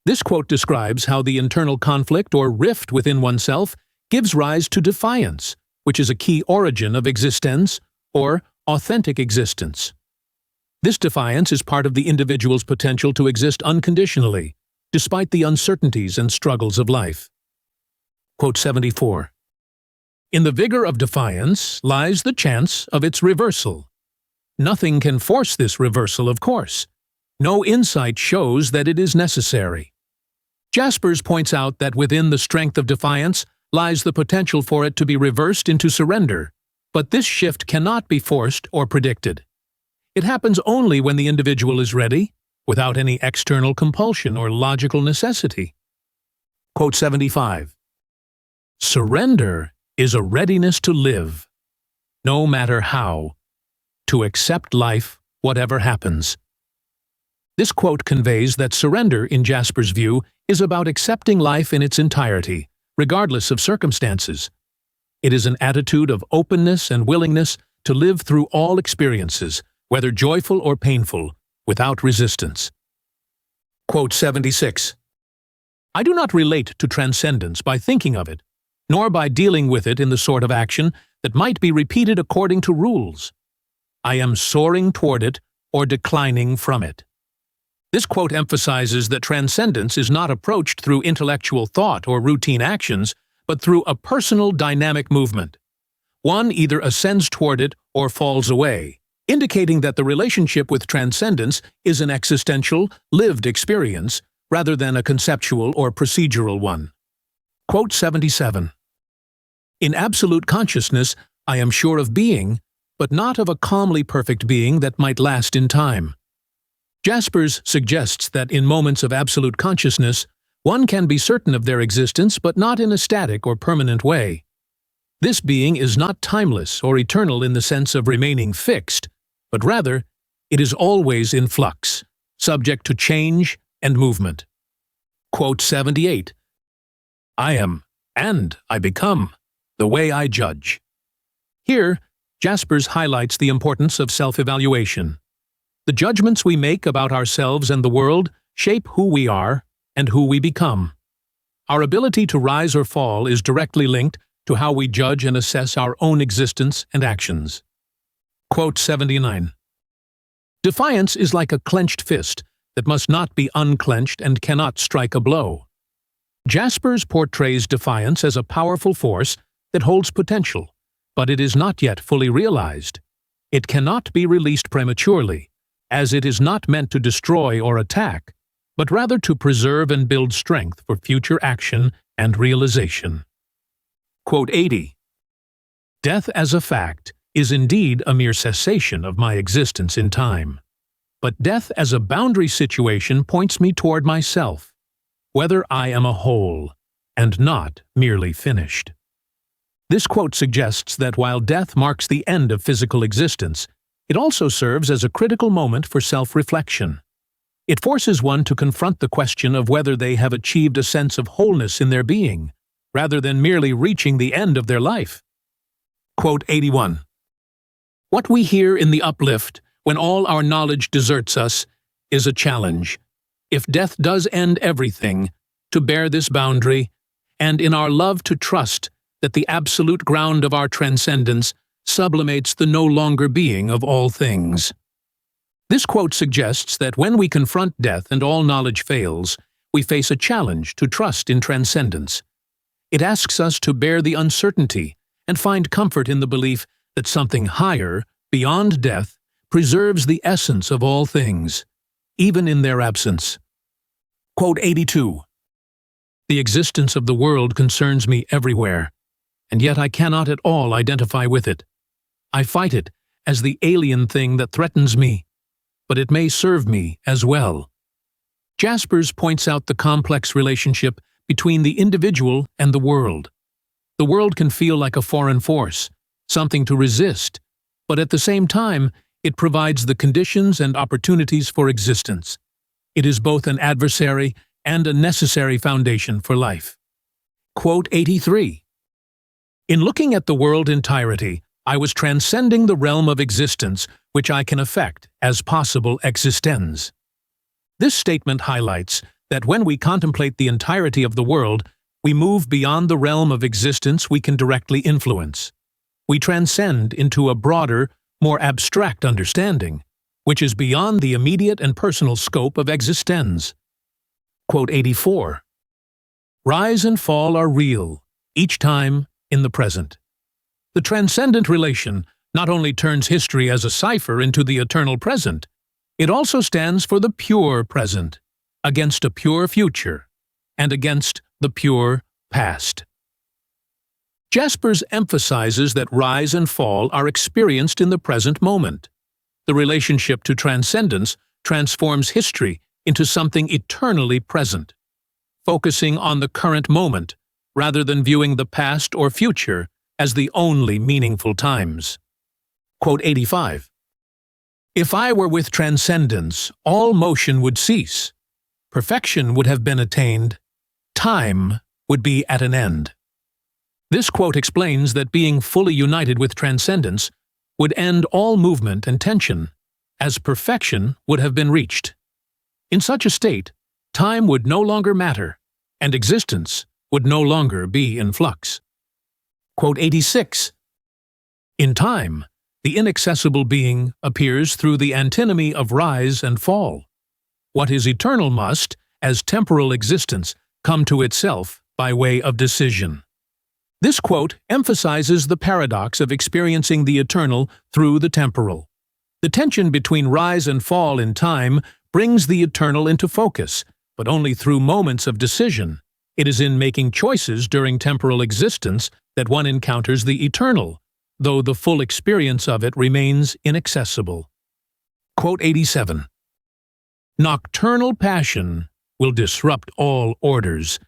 This quote describes how the internal conflict or rift within oneself gives rise to defiance, which is a key origin of existence or authentic existence. This defiance is part of the individual's potential to exist unconditionally, despite the uncertainties and struggles of life. Quote 74. In the vigor of defiance lies the chance of its reversal. Nothing can force this reversal, of course. No insight shows that it is necessary. Jaspers points out that within the strength of defiance lies the potential for it to be reversed into surrender, but this shift cannot be forced or predicted. It happens only when the individual is ready, without any external compulsion or logical necessity. Quote 75. Surrender is a readiness to live, no matter how, to accept life, whatever happens. This quote conveys that surrender, in Jaspers' view, is about accepting life in its entirety, regardless of circumstances. It is an attitude of openness and willingness to live through all experiences, whether joyful or painful, without resistance. Quote 76. I do not relate to transcendence by thinking of it, nor by dealing with it in the sort of action that might be repeated according to rules. I am soaring toward it or declining from it. This quote emphasizes that transcendence is not approached through intellectual thought or routine actions, but through a personal dynamic movement. One either ascends toward it or falls away, indicating that the relationship with transcendence is an existential, lived experience rather than a conceptual or procedural one. Quote 77. In absolute consciousness, I am sure of being, but not of a calmly perfect being that might last in time. Jaspers suggests that in moments of absolute consciousness, one can be certain of their existence but not in a static or permanent way. This being is not timeless or eternal in the sense of remaining fixed, but rather, it is always in flux, subject to change and movement. Quote 78. I am, and I become, the way I judge. Here, Jaspers highlights the importance of self-evaluation. The judgments we make about ourselves and the world shape who we are and who we become. Our ability to rise or fall is directly linked to how we judge and assess our own existence and actions. Quote 79. Defiance is like a clenched fist that must not be unclenched and cannot strike a blow. Jaspers portrays defiance as a powerful force that holds potential, but it is not yet fully realized. It cannot be released prematurely, as it is not meant to destroy or attack, but rather to preserve and build strength for future action and realization. Quote 80. Death as a fact is indeed a mere cessation of my existence in time, but death as a boundary situation points me toward myself, whether I am a whole, and not merely finished. This quote suggests that while death marks the end of physical existence, it also serves as a critical moment for self-reflection. It forces one to confront the question of whether they have achieved a sense of wholeness in their being, rather than merely reaching the end of their life. Quote 81. What we hear in the uplift, when all our knowledge deserts us, is a challenge. If death does end everything, to bear this boundary, and in our love to trust that the absolute ground of our transcendence sublimates the no longer being of all things. This quote suggests that when we confront death and all knowledge fails, we face a challenge to trust in transcendence. It asks us to bear the uncertainty and find comfort in the belief that something higher, beyond death, preserves the essence of all things, even in their absence. Quote 82. The existence of the world concerns me everywhere, and yet I cannot at all identify with it. I fight it as the alien thing that threatens me, but it may serve me as well. Jaspers points out the complex relationship between the individual and the world. The world can feel like a foreign force, something to resist, but at the same time, it provides the conditions and opportunities for existence. It is both an adversary and a necessary foundation for life. Quote 83. In looking at the world entirety, I was transcending the realm of existence which I can affect as possible existens. This statement highlights that when we contemplate the entirety of the world, we move beyond the realm of existence we can directly influence. We transcend into a broader, more abstract understanding, which is beyond the immediate and personal scope of existens. Quote 84. Rise and fall are real, each time in the present. The transcendent relation not only turns history as a cipher into the eternal present, it also stands for the pure present, against a pure future, and against the pure past. Jaspers emphasizes that rise and fall are experienced in the present moment. The relationship to transcendence transforms history into something eternally present, focusing on the current moment rather than viewing the past or future as the only meaningful times. Quote 85. If I were with transcendence, all motion would cease. Perfection would have been attained. Time would be at an end. This quote explains that being fully united with transcendence would end all movement and tension, as perfection would have been reached. In such a state, time would no longer matter, and existence would no longer be in flux. Quote 86. In time, the inaccessible being appears through the antinomy of rise and fall. What is eternal must, as temporal existence, come to itself by way of decision. This quote emphasizes the paradox of experiencing the eternal through the temporal. The tension between rise and fall in time brings the eternal into focus, but only through moments of decision. It is in making choices during temporal existence that one encounters the eternal, though the full experience of it remains inaccessible. Quote 87. Nocturnal passion will disrupt all orders.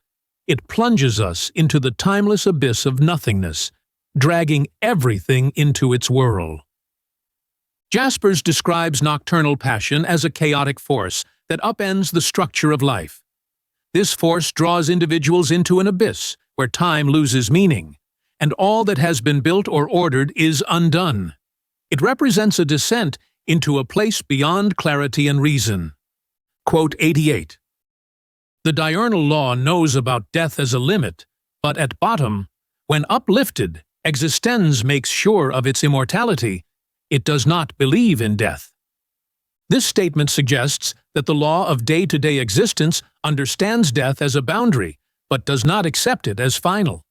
It plunges us into the timeless abyss of nothingness, dragging everything into its whirl. Jaspers describes nocturnal passion as a chaotic force that upends the structure of life. This force draws individuals into an abyss where time loses meaning, and all that has been built or ordered is undone. It represents a descent into a place beyond clarity and reason. Quote 88. The diurnal law knows about death as a limit, but at bottom, when uplifted, existens makes sure of its immortality. It does not believe in death. This statement suggests that the law of day-to-day existence understands death as a boundary, but does not accept it as final.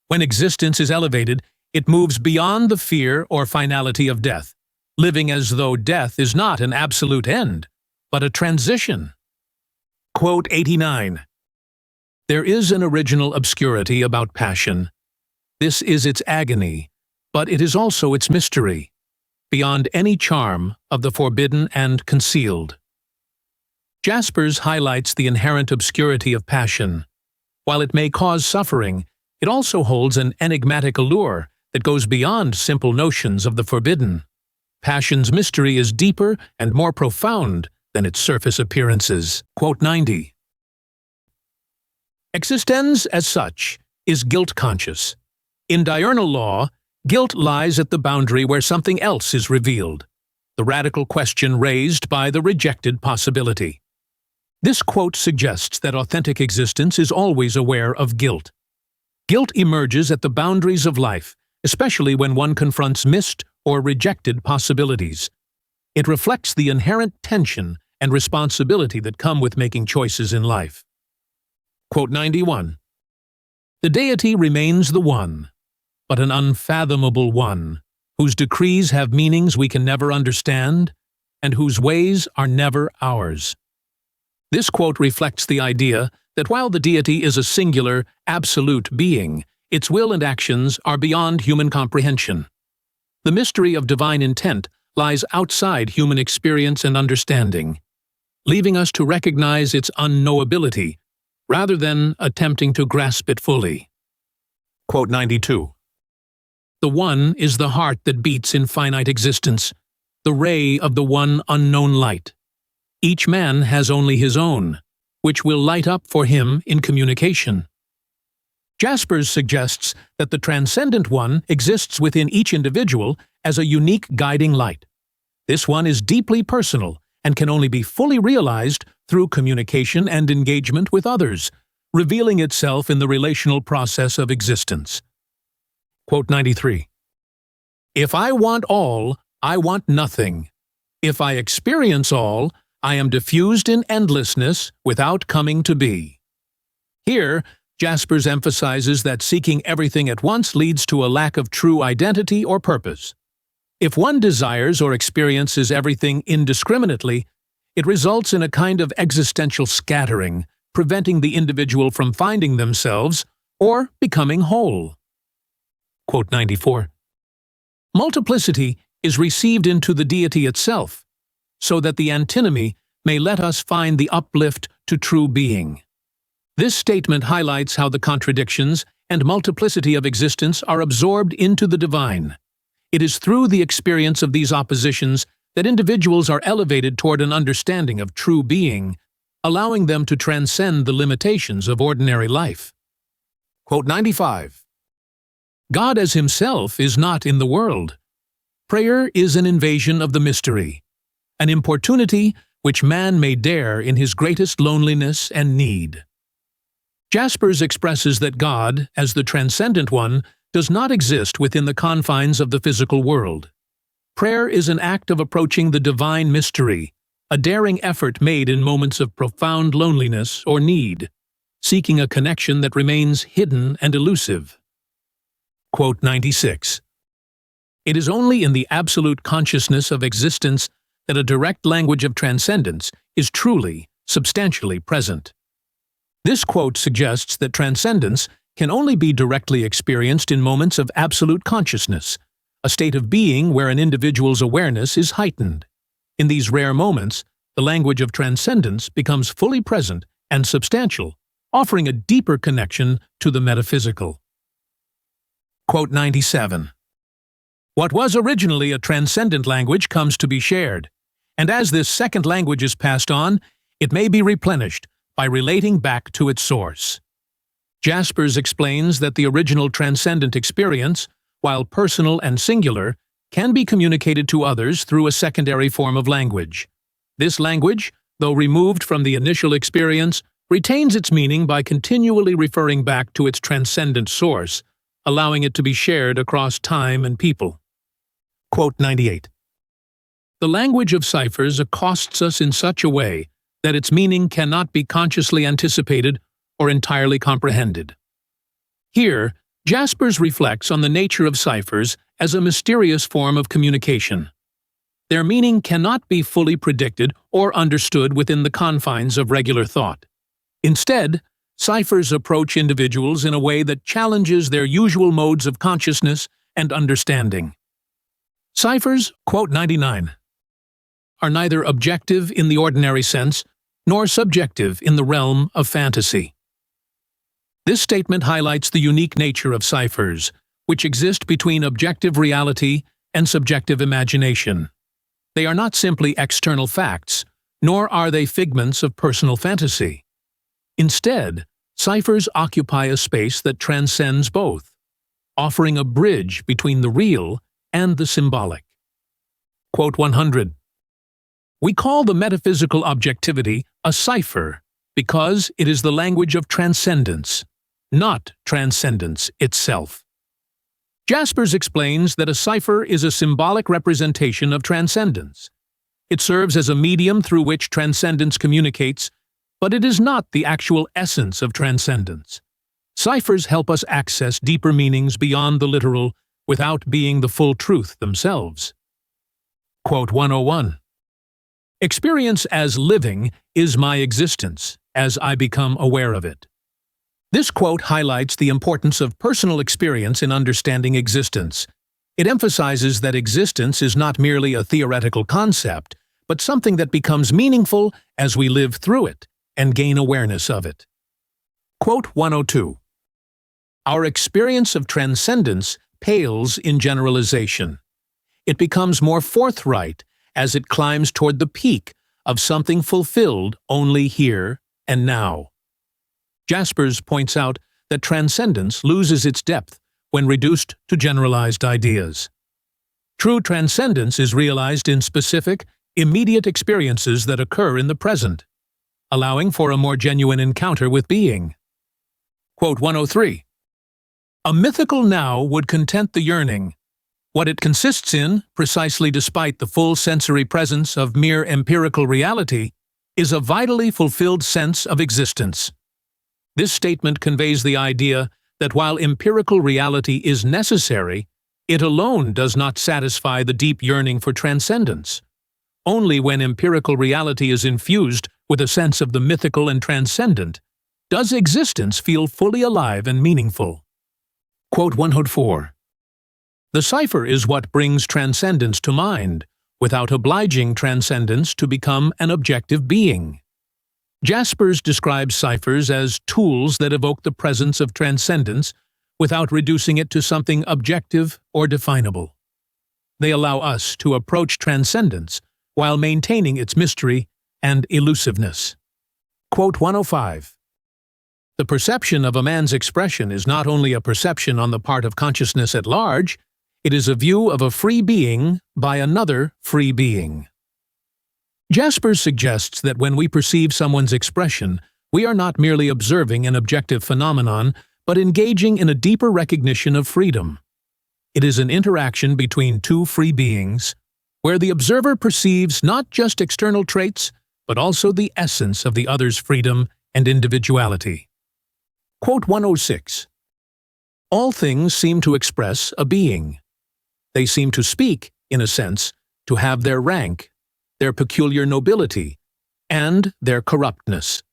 When existence is elevated, it moves beyond the fear or finality of death, living as though death is not an absolute end, but a transition. Quote 89. There is an original obscurity about passion. This is its agony, but it is also its mystery, beyond any charm of the forbidden and concealed. Jaspers highlights the inherent obscurity of passion. While it may cause suffering, it also holds an enigmatic allure that goes beyond simple notions of the forbidden. Passion's mystery is deeper and more profound than its surface appearances. Quote 90. Existence, as such, is guilt-conscious. In diurnal law, guilt lies at the boundary where something else is revealed, the radical question raised by the rejected possibility. This quote suggests that authentic existence is always aware of guilt. Guilt emerges at the boundaries of life, especially when one confronts missed or rejected possibilities. It reflects the inherent tension and responsibility that come with making choices in life. Quote 91. The deity remains the one, but an unfathomable one, whose decrees have meanings we can never understand, and whose ways are never ours. This quote reflects the idea that while the deity is a singular, absolute being, its will and actions are beyond human comprehension. The mystery of divine intent lies outside human experience and understanding, leaving us to recognize its unknowability rather than attempting to grasp it fully. Quote 92. The One is the heart that beats in finite existence, the ray of the one unknown light. Each man has only his own, which will light up for him in communication. Jaspers suggests that the transcendent one exists within each individual as a unique guiding light. This one is deeply personal and can only be fully realized through communication and engagement with others, revealing itself in the relational process of existence. Quote 93. If I want all, I want nothing. If I experience all, I am diffused in endlessness without coming to be. Here, Jaspers emphasizes that seeking everything at once leads to a lack of true identity or purpose. If one desires or experiences everything indiscriminately, it results in a kind of existential scattering, preventing the individual from finding themselves or becoming whole. Quote 94. Multiplicity is received into the deity itself, so that the antinomy may let us find the uplift to true being. This statement highlights how the contradictions and multiplicity of existence are absorbed into the divine. It is through the experience of these oppositions that individuals are elevated toward an understanding of true being, allowing them to transcend the limitations of ordinary life. Quote 95. God as himself is not in the world. Prayer is an invasion of the mystery, an importunity which man may dare in his greatest loneliness and need. Jaspers expresses that God, as the transcendent one, does not exist within the confines of the physical world. Prayer is an act of approaching the divine mystery, a daring effort made in moments of profound loneliness or need, seeking a connection that remains hidden and elusive. Quote 96. It is only in the absolute consciousness of existence that a direct language of transcendence is truly, substantially present. This quote suggests that transcendence can only be directly experienced in moments of absolute consciousness, a state of being where an individual's awareness is heightened. In these rare moments, the language of transcendence becomes fully present and substantial, offering a deeper connection to the metaphysical. Quote 97. What was originally a transcendent language comes to be shared, and as this second language is passed on, it may be replenished by relating back to its source. Jaspers explains that the original transcendent experience, while personal and singular, can be communicated to others through a secondary form of language. This language, though removed from the initial experience, retains its meaning by continually referring back to its transcendent source, allowing it to be shared across time and people. Quote 98. The language of ciphers accosts us in such a way that its meaning cannot be consciously anticipated or entirely comprehended. Here, Jaspers reflects on the nature of ciphers as a mysterious form of communication. their meaning cannot be fully predicted or understood within the confines of regular thought. Instead, ciphers approach individuals in a way that challenges their usual modes of consciousness and understanding. Ciphers, quote 99, are neither objective in the ordinary sense nor subjective in the realm of fantasy. This statement highlights the unique nature of ciphers, which exist between objective reality and subjective imagination. They are not simply external facts, nor are they figments of personal fantasy. Instead, ciphers occupy a space that transcends both, offering a bridge between the real and the symbolic. Quote 100. We call the metaphysical objectivity a cipher because it is the language of transcendence, not transcendence itself. Jaspers explains that a cipher is a symbolic representation of transcendence. It serves as a medium through which transcendence communicates, but it is not the actual essence of transcendence. Ciphers help us access deeper meanings beyond the literal without being the full truth themselves. Quote 101. Experience as living is my existence, as I become aware of it. This quote highlights the importance of personal experience in understanding existence. It emphasizes that existence is not merely a theoretical concept, but something that becomes meaningful as we live through it and gain awareness of it. Quote 102. Our experience of transcendence pales in generalization. It becomes more forthright as it climbs toward the peak of something fulfilled only here and now. Jaspers points out that transcendence loses its depth when reduced to generalized ideas. True transcendence is realized in specific, immediate experiences that occur in the present, allowing for a more genuine encounter with being. Quote 103. A mythical now would content the yearning. What it consists in, precisely despite the full sensory presence of mere empirical reality, is a vitally fulfilled sense of existence. This statement conveys the idea that while empirical reality is necessary, it alone does not satisfy the deep yearning for transcendence. Only when empirical reality is infused with a sense of the mythical and transcendent does existence feel fully alive and meaningful. Quote 104. The cipher is what brings transcendence to mind, without obliging transcendence to become an objective being. Jaspers describes ciphers as tools that evoke the presence of transcendence without reducing it to something objective or definable. They allow us to approach transcendence while maintaining its mystery and elusiveness. Quote 105. The perception of a man's expression is not only a perception on the part of consciousness at large, it is a view of a free being by another free being. Jaspers suggests that when we perceive someone's expression, we are not merely observing an objective phenomenon, but engaging in a deeper recognition of freedom. It is an interaction between two free beings, where the observer perceives not just external traits, but also the essence of the other's freedom and individuality. Quote 106. All things seem to express a being. They seem to speak, in a sense, to have their rank, their peculiar nobility, and their corruptness.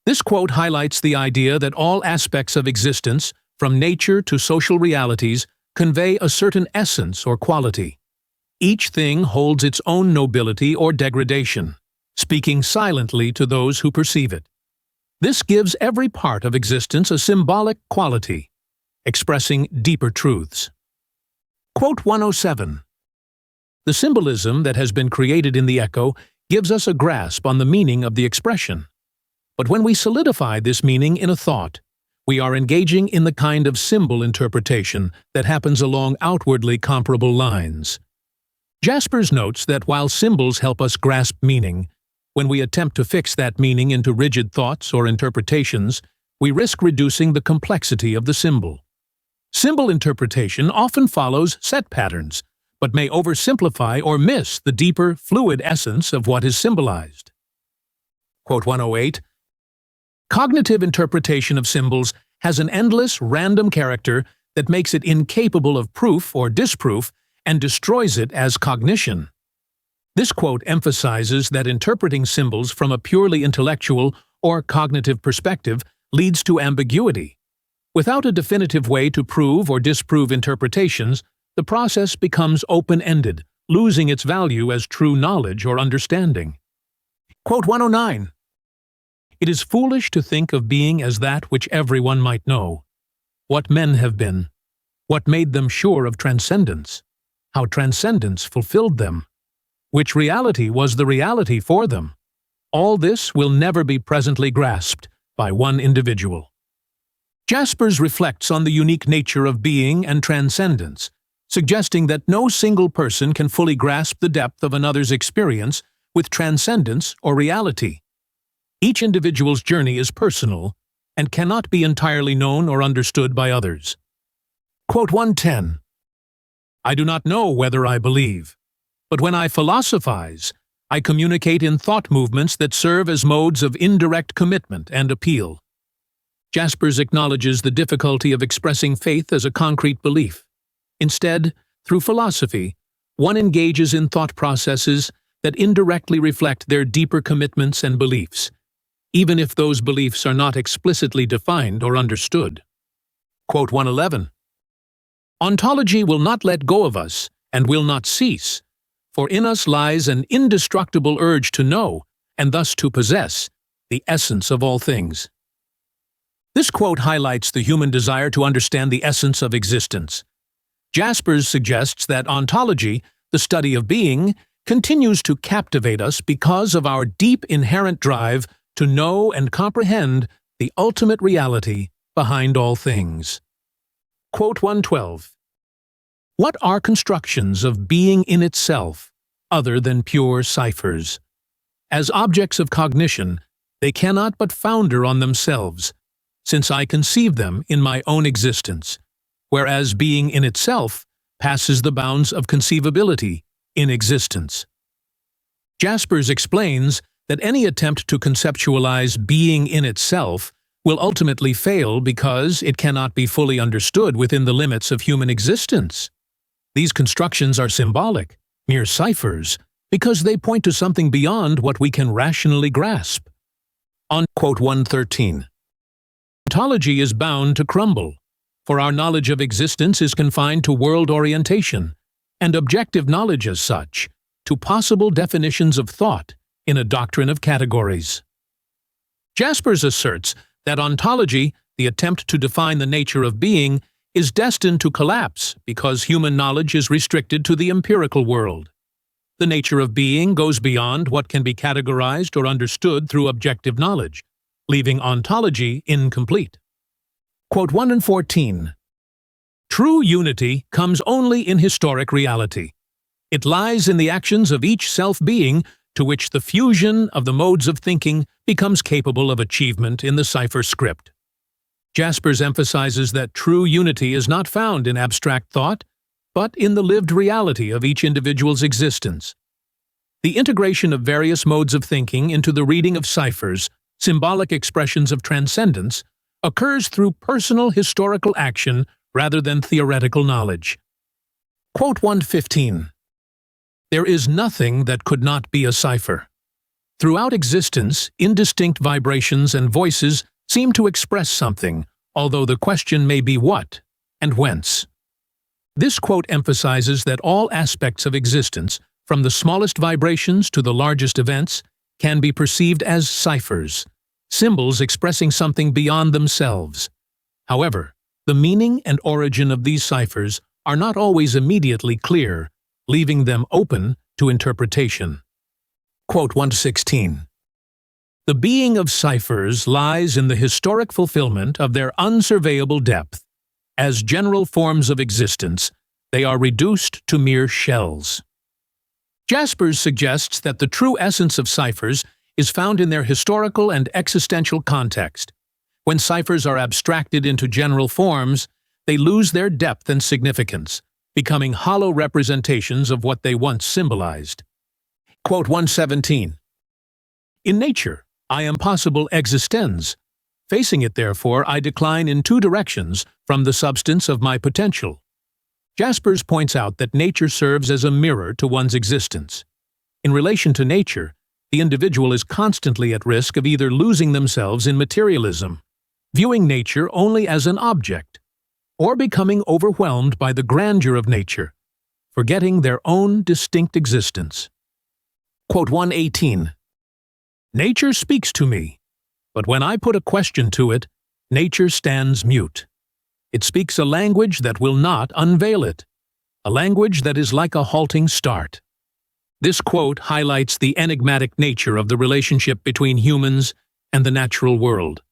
This quote highlights the idea that all aspects of existence, from nature to social realities, convey a certain essence or quality. Each thing holds its own nobility or degradation, speaking silently to those who perceive it. This gives every part of existence a symbolic quality, expressing deeper truths. Quote 107. The symbolism that has been created in the echo gives us a grasp on the meaning of the expression. But when we solidify this meaning in a thought, we are engaging in the kind of symbol interpretation that happens along outwardly comparable lines. Jaspers notes that while symbols help us grasp meaning, when we attempt to fix that meaning into rigid thoughts or interpretations, we risk reducing the complexity of the symbol. Symbol interpretation often follows set patterns, but may oversimplify or miss the deeper, fluid essence of what is symbolized. Quote 108. Cognitive interpretation of symbols has an endless, random character that makes it incapable of proof or disproof and destroys it as cognition. This quote emphasizes that interpreting symbols from a purely intellectual or cognitive perspective leads to ambiguity. Without a definitive way to prove or disprove interpretations, the process becomes open-ended, losing its value as true knowledge or understanding. Quote 109. It is foolish to think of being as that which everyone might know. What men have been, what made them sure of transcendence, how transcendence fulfilled them, which reality was the reality for them. All this will never be presently grasped by one individual. Jaspers reflects on the unique nature of being and transcendence, suggesting that no single person can fully grasp the depth of another's experience with transcendence or reality. Each individual's journey is personal and cannot be entirely known or understood by others. Quote 110. I do not know whether I believe, but when I philosophize, I communicate in thought movements that serve as modes of indirect commitment and appeal. Jaspers acknowledges the difficulty of expressing faith as a concrete belief. Instead, through philosophy, one engages in thought processes that indirectly reflect their deeper commitments and beliefs, even if those beliefs are not explicitly defined or understood. Quote 111. Ontology will not let go of us and will not cease, for in us lies an indestructible urge to know, and thus to possess, the essence of all things. This quote highlights the human desire to understand the essence of existence. Jaspers suggests that ontology, the study of being, continues to captivate us because of our deep inherent drive to know and comprehend the ultimate reality behind all things. Quote 112. What are constructions of being in itself, other than pure ciphers? As objects of cognition, they cannot but founder on themselves, since I conceive them in my own existence, whereas being in itself passes the bounds of conceivability in existence. Jaspers explains that any attempt to conceptualize being in itself will ultimately fail because it cannot be fully understood within the limits of human existence. These constructions are symbolic, mere ciphers, because they point to something beyond what we can rationally grasp. On quote 113. Ontology is bound to crumble, for our knowledge of existence is confined to world orientation, and objective knowledge as such, to possible definitions of thought in a doctrine of categories. Jaspers asserts that ontology, the attempt to define the nature of being, is destined to collapse because human knowledge is restricted to the empirical world. The nature of being goes beyond what can be categorized or understood through objective knowledge, leaving ontology incomplete. Quote 114. True unity comes only in historic reality. It lies in the actions of each self-being to which the fusion of the modes of thinking becomes capable of achievement in the cipher script. Jaspers emphasizes that true unity is not found in abstract thought, but in the lived reality of each individual's existence. The integration of various modes of thinking into the reading of ciphers, symbolic expressions of transcendence, occurs through personal historical action rather than theoretical knowledge. Quote 115. There is nothing that could not be a cipher. Throughout existence, indistinct vibrations and voices seem to express something, although the question may be what and whence. This quote emphasizes that all aspects of existence, from the smallest vibrations to the largest events, can be perceived as ciphers, symbols expressing something beyond themselves. However, the meaning and origin of these ciphers are not always immediately clear, leaving them open to interpretation. Quote 116. The being of ciphers lies in the historic fulfillment of their unsurveyable depth. As general forms of existence, they are reduced to mere shells. Jaspers suggests that the true essence of ciphers is found in their historical and existential context. When ciphers are abstracted into general forms, they lose their depth and significance, becoming hollow representations of what they once symbolized. Quote 117. In nature, I am possible existens. Facing it, therefore, I decline in two directions from the substance of my potential. Jaspers points out that nature serves as a mirror to one's existence. In relation to nature, the individual is constantly at risk of either losing themselves in materialism, viewing nature only as an object, or becoming overwhelmed by the grandeur of nature, forgetting their own distinct existence. Quote 118. Nature speaks to me, but when I put a question to it, nature stands mute. It speaks a language that will not unveil it, a language that is like a halting start. This quote highlights the enigmatic nature of the relationship between humans and the natural world.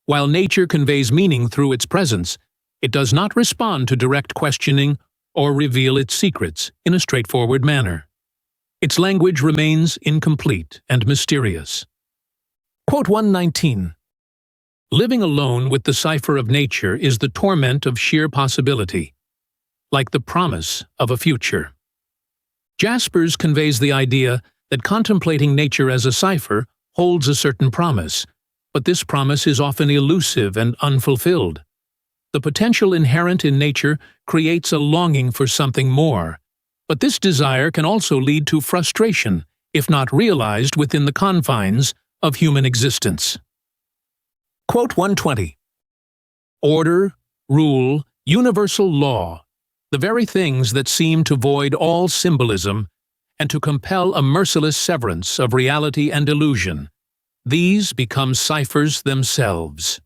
While nature conveys meaning through its presence, it does not respond to direct questioning or reveal its secrets in a straightforward manner. Its language remains incomplete and mysterious. Quote 119. Living alone with the cipher of nature is the torment of sheer possibility, like the promise of a future. Jaspers conveys the idea that contemplating nature as a cipher holds a certain promise, but this promise is often elusive and unfulfilled. The potential inherent in nature creates a longing for something more, but this desire can also lead to frustration if not realized within the confines of human existence. Quote 120. Order, rule, universal law, the very things that seem to void all symbolism and to compel a merciless severance of reality and illusion, these become ciphers themselves.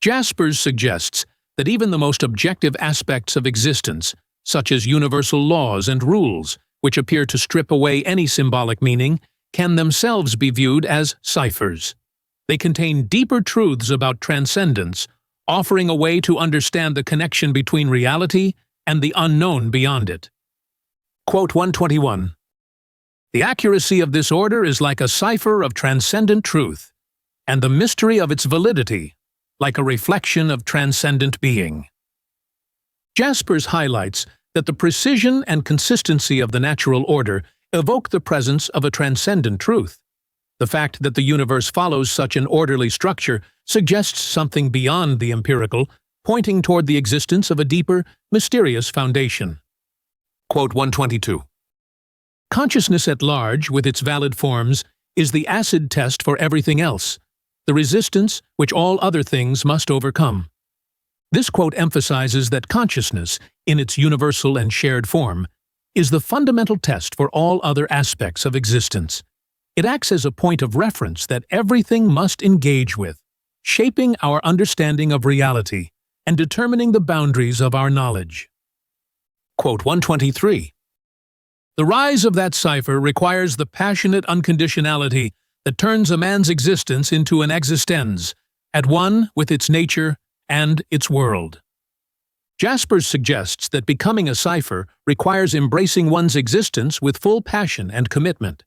Jaspers suggests that even the most objective aspects of existence, such as universal laws and rules, which appear to strip away any symbolic meaning, can themselves be viewed as ciphers. They contain deeper truths about transcendence, offering a way to understand the connection between reality and the unknown beyond it. Quote 121. The accuracy of this order is like a cipher of transcendent truth, and the mystery of its validity, like a reflection of transcendent being. Jaspers highlights that the precision and consistency of the natural order evoke the presence of a transcendent truth. The fact that the universe follows such an orderly structure suggests something beyond the empirical, pointing toward the existence of a deeper, mysterious foundation. Quote 122. Consciousness at large, with its valid forms, is the acid test for everything else, the resistance which all other things must overcome. This quote emphasizes that consciousness, in its universal and shared form, is the fundamental test for all other aspects of existence. It acts as a point of reference that everything must engage with, shaping our understanding of reality and determining the boundaries of our knowledge. Quote 123. The rise of that cipher requires the passionate unconditionality that turns a man's existence into an existenz, at one with its nature and its world. Jaspers suggests that becoming a cipher requires embracing one's existence with full passion and commitment.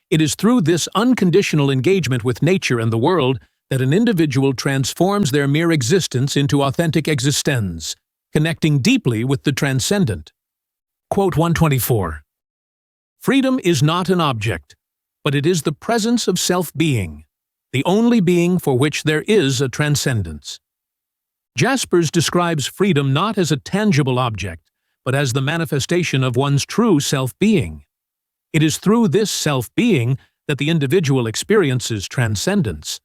It is through this unconditional engagement with nature and the world that an individual transforms their mere existence into authentic existenz, connecting deeply with the transcendent. Quote 124. Freedom is not an object, but it is the presence of self-being, the only being for which there is a transcendence. Jaspers describes freedom not as a tangible object, but as the manifestation of one's true self-being. It is through this self-being that the individual experiences transcendence,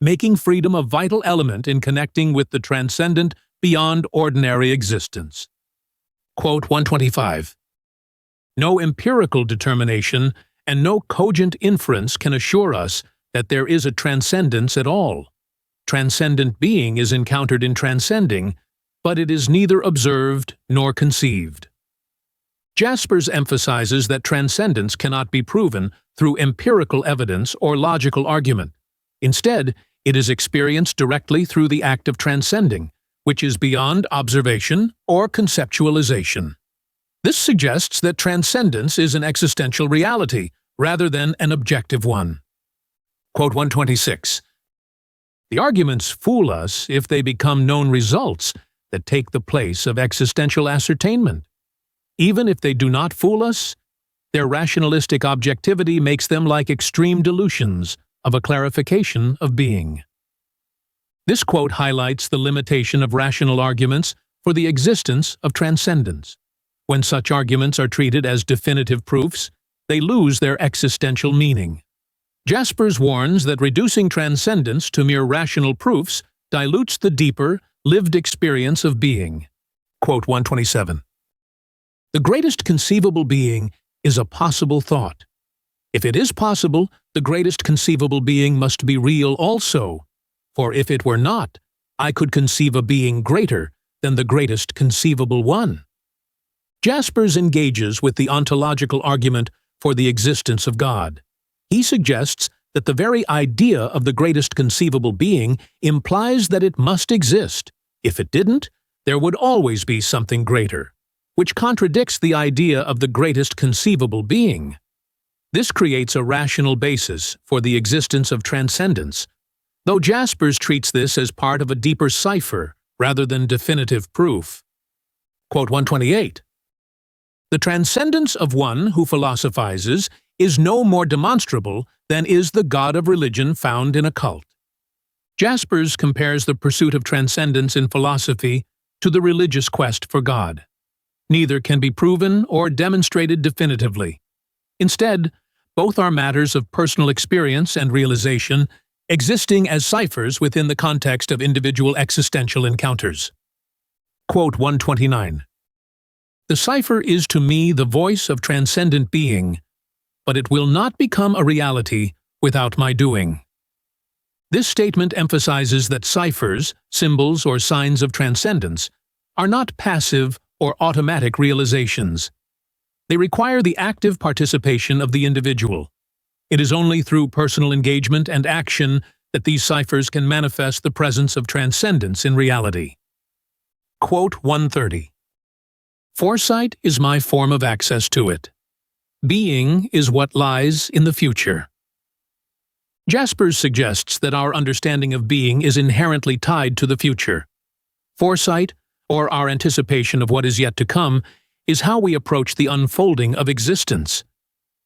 making freedom a vital element in connecting with the transcendent beyond ordinary existence. Quote 125. No empirical determination and no cogent inference can assure us that there is a transcendence at all. Transcendent being is encountered in transcending, but it is neither observed nor conceived. Jaspers emphasizes that transcendence cannot be proven through empirical evidence or logical argument. Instead, it is experienced directly through the act of transcending, which is beyond observation or conceptualization. This suggests that transcendence is an existential reality rather than an objective one. Quote 126. The arguments fool us if they become known results that take the place of existential ascertainment. Even if they do not fool us, their rationalistic objectivity makes them like extreme dilutions of a clarification of being. This quote highlights the limitation of rational arguments for the existence of transcendence. When such arguments are treated as definitive proofs, they lose their existential meaning. Jaspers warns that reducing transcendence to mere rational proofs dilutes the deeper, lived experience of being. Quote 127. The greatest conceivable being is a possible thought. If it is possible, the greatest conceivable being must be real also, for if it were not, I could conceive a being greater than the greatest conceivable one. Jaspers engages with the ontological argument for the existence of God. He suggests that the very idea of the greatest conceivable being implies that it must exist. If it didn't, there would always be something greater, which contradicts the idea of the greatest conceivable being. This creates a rational basis for the existence of transcendence, though Jaspers treats this as part of a deeper cipher rather than definitive proof. Quote 128. The transcendence of one who philosophizes is no more demonstrable than is the God of religion found in a cult. Jaspers compares the pursuit of transcendence in philosophy to the religious quest for God. Neither can be proven or demonstrated definitively. Instead, both are matters of personal experience and realization, existing as ciphers within the context of individual existential encounters. Quote 129. The cipher is to me the voice of transcendent being, but it will not become a reality without my doing. This statement emphasizes that ciphers, symbols or signs of transcendence, are not passive or automatic realizations. They require the active participation of the individual. It is only through personal engagement and action that these ciphers can manifest the presence of transcendence in reality. Quote 130. Foresight is my form of access to it. Being is what lies in the future. Jaspers suggests that our understanding of being is inherently tied to the future. Foresight, or our anticipation of what is yet to come, is how we approach the unfolding of existence.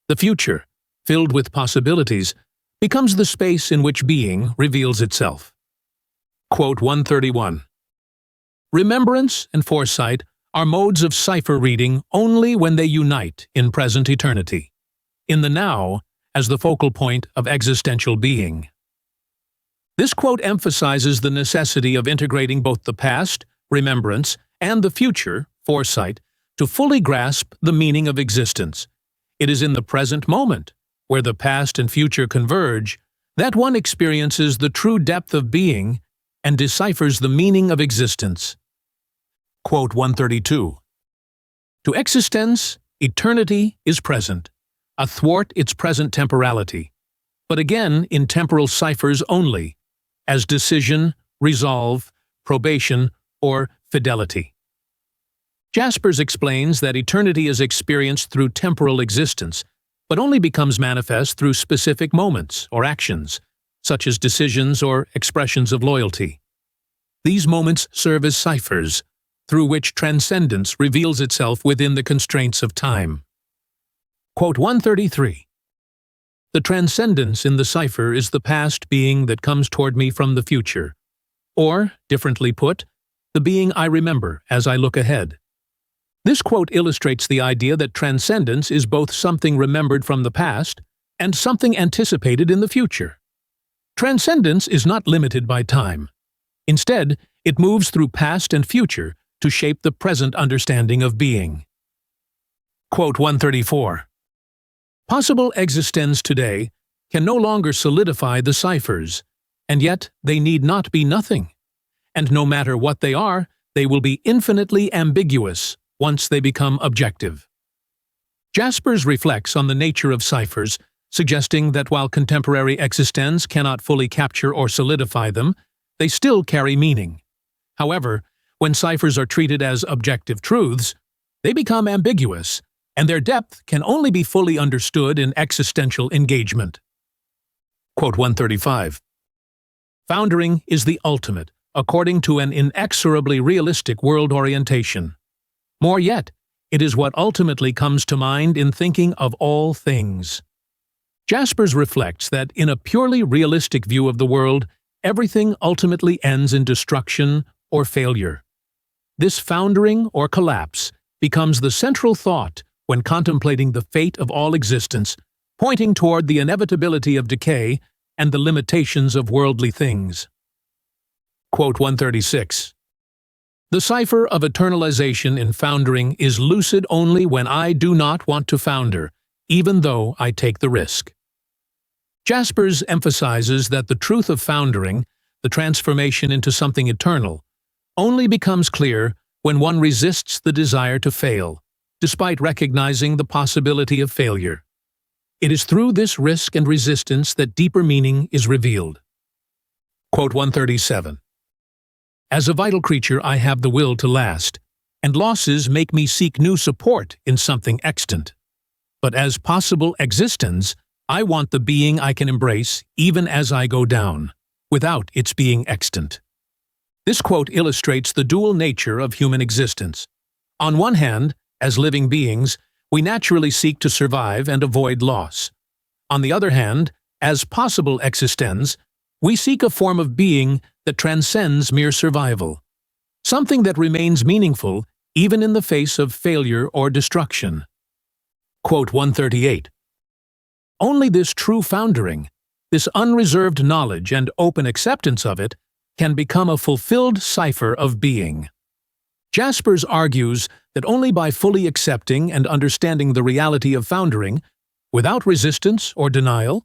The future, filled with possibilities, becomes the space in which being reveals itself. Quote 131. Remembrance and foresight are modes of cipher reading only when they unite in present eternity, in the now as the focal point of existential being. This quote emphasizes the necessity of integrating both the past, remembrance, and the future, foresight, to fully grasp the meaning of existence. It is in the present moment, where the past and future converge, that one experiences the true depth of being and deciphers the meaning of existence. Quote 132. To existence, eternity is present, athwart its present temporality, but again in temporal ciphers only, as decision, resolve, probation, or fidelity. Jaspers explains that eternity is experienced through temporal existence, but only becomes manifest through specific moments or actions, such as decisions or expressions of loyalty. These moments serve as ciphers, through which transcendence reveals itself within the constraints of time. Quote 133. The transcendence in the cipher is the past being that comes toward me from the future, or, differently put, the being I remember as I look ahead. This quote illustrates the idea that transcendence is both something remembered from the past and something anticipated in the future. Transcendence is not limited by time. Instead, it moves through past and future to shape the present understanding of being. Quote 134. Possible existences today can no longer solidify the ciphers, and yet they need not be nothing. And no matter what they are, they will be infinitely ambiguous once they become objective. Jaspers reflects on the nature of ciphers, suggesting that while contemporary existences cannot fully capture or solidify them, they still carry meaning. However, when ciphers are treated as objective truths, they become ambiguous, and their depth can only be fully understood in existential engagement. Quote 135. Foundering is the ultimate, according to an inexorably realistic world orientation. More yet, it is what ultimately comes to mind in thinking of all things. Jaspers reflects that in a purely realistic view of the world, everything ultimately ends in destruction or failure. This foundering or collapse becomes the central thought when contemplating the fate of all existence, pointing toward the inevitability of decay and the limitations of worldly things. Quote 136. The cipher of eternalization in foundering is lucid only when I do not want to founder, even though I take the risk. Jaspers emphasizes that the truth of foundering, the transformation into something eternal, only becomes clear when one resists the desire to fail, despite recognizing the possibility of failure. It is through this risk and resistance that deeper meaning is revealed. Quote 137. As a vital creature, I have the will to last, and losses make me seek new support in something extant. But as possible existence, I want the being I can embrace even as I go down, without its being extant. This quote illustrates the dual nature of human existence. On one hand, as living beings, we naturally seek to survive and avoid loss. On the other hand, as possible existence, we seek a form of being that transcends mere survival, something that remains meaningful even in the face of failure or destruction. Quote 138. Only this true foundering, this unreserved knowledge and open acceptance of it, can become a fulfilled cipher of being. Jaspers argues that only by fully accepting and understanding the reality of foundering, without resistance or denial,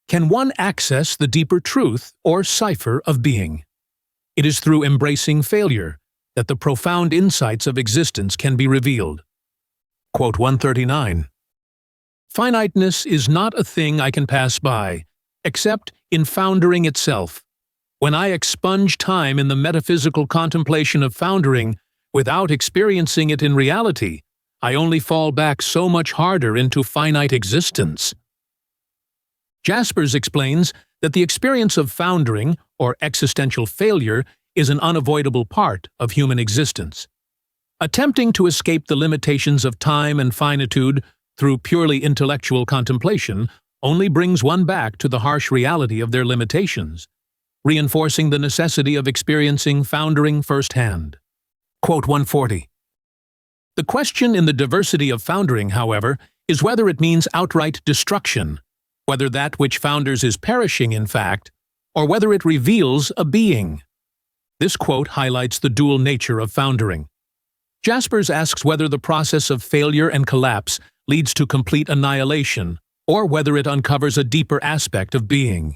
can one access the deeper truth or cipher of being. It is through embracing failure that the profound insights of existence can be revealed. Quote 139. Finiteness is not a thing I can pass by, except in foundering itself. When I expunge time in the metaphysical contemplation of foundering without experiencing it in reality, I only fall back so much harder into finite existence. Jaspers explains that the experience of foundering, or existential failure, is an unavoidable part of human existence. Attempting to escape the limitations of time and finitude through purely intellectual contemplation only brings one back to the harsh reality of their limitations, reinforcing the necessity of experiencing foundering firsthand. Quote 140. The question in the diversity of foundering, however, is whether it means outright destruction, whether that which founders is perishing in fact, or whether it reveals a being. This quote highlights the dual nature of foundering. Jaspers asks whether the process of failure and collapse leads to complete annihilation, or whether it uncovers a deeper aspect of being.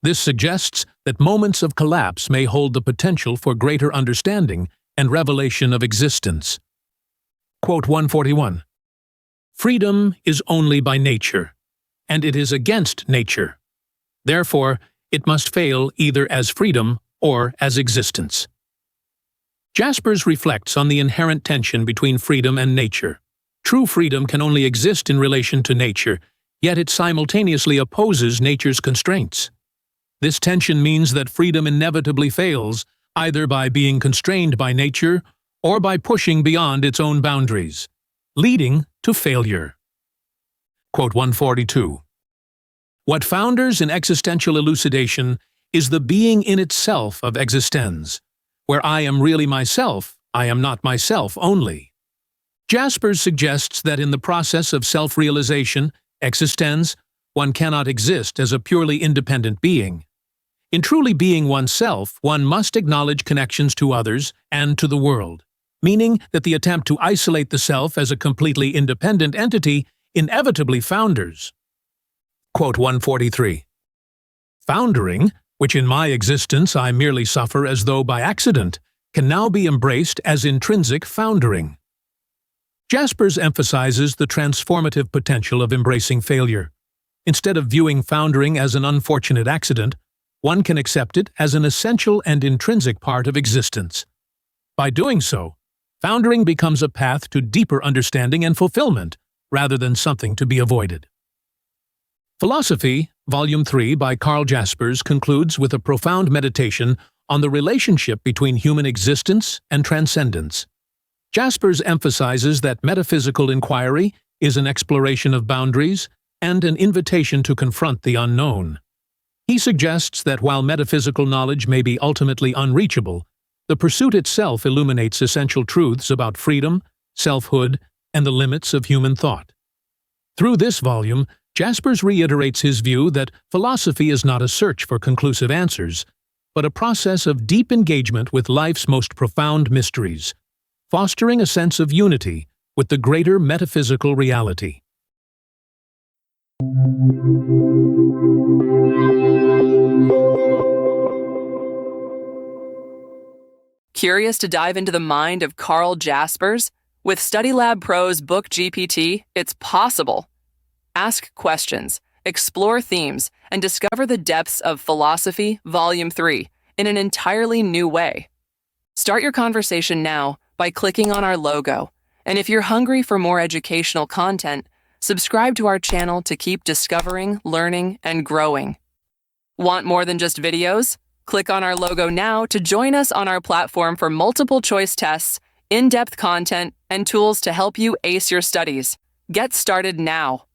This suggests that moments of collapse may hold the potential for greater understanding and revelation of existence. Quote 141. Freedom is only by nature, and it is against nature. Therefore, it must fail either as freedom or as existence. Jaspers reflects on the inherent tension between freedom and nature. True freedom can only exist in relation to nature, yet it simultaneously opposes nature's constraints. This tension means that freedom inevitably fails, either by being constrained by nature or by pushing beyond its own boundaries, leading to failure. Quote 142. What founders in existential elucidation is the being in itself of existence. Where I am really myself, I am not myself only. Jaspers suggests that in the process of self-realization, existence, one cannot exist as a purely independent being. In truly being oneself, one must acknowledge connections to others and to the world, meaning that the attempt to isolate the self as a completely independent entity inevitably founders. Quote 143. Foundering, which in my existence I merely suffer as though by accident, can now be embraced as intrinsic foundering. Jaspers emphasizes the transformative potential of embracing failure. Instead of viewing foundering as an unfortunate accident, one can accept it as an essential and intrinsic part of existence. By doing so, foundering becomes a path to deeper understanding and fulfillment, rather than something to be avoided. Philosophy, Volume 3 by Karl Jaspers concludes with a profound meditation on the relationship between human existence and transcendence. Jaspers emphasizes that metaphysical inquiry is an exploration of boundaries and an invitation to confront the unknown. He suggests that while metaphysical knowledge may be ultimately unreachable, the pursuit itself illuminates essential truths about freedom, selfhood, and the limits of human thought. Through this volume, Jaspers reiterates his view that philosophy is not a search for conclusive answers, but a process of deep engagement with life's most profound mysteries, fostering a sense of unity with the greater metaphysical reality. Curious to dive into the mind of Karl Jaspers? With StudyLab Pro's Book GPT, it's possible. Ask questions, explore themes, and discover the depths of Philosophy, Volume 3, in an entirely new way. Start your conversation now by clicking on our logo. And if you're hungry for more educational content, subscribe to our channel to keep discovering, learning, and growing. Want more than just videos? Click on our logo now to join us on our platform for multiple choice tests, in-depth content, and tools to help you ace your studies. Get started now.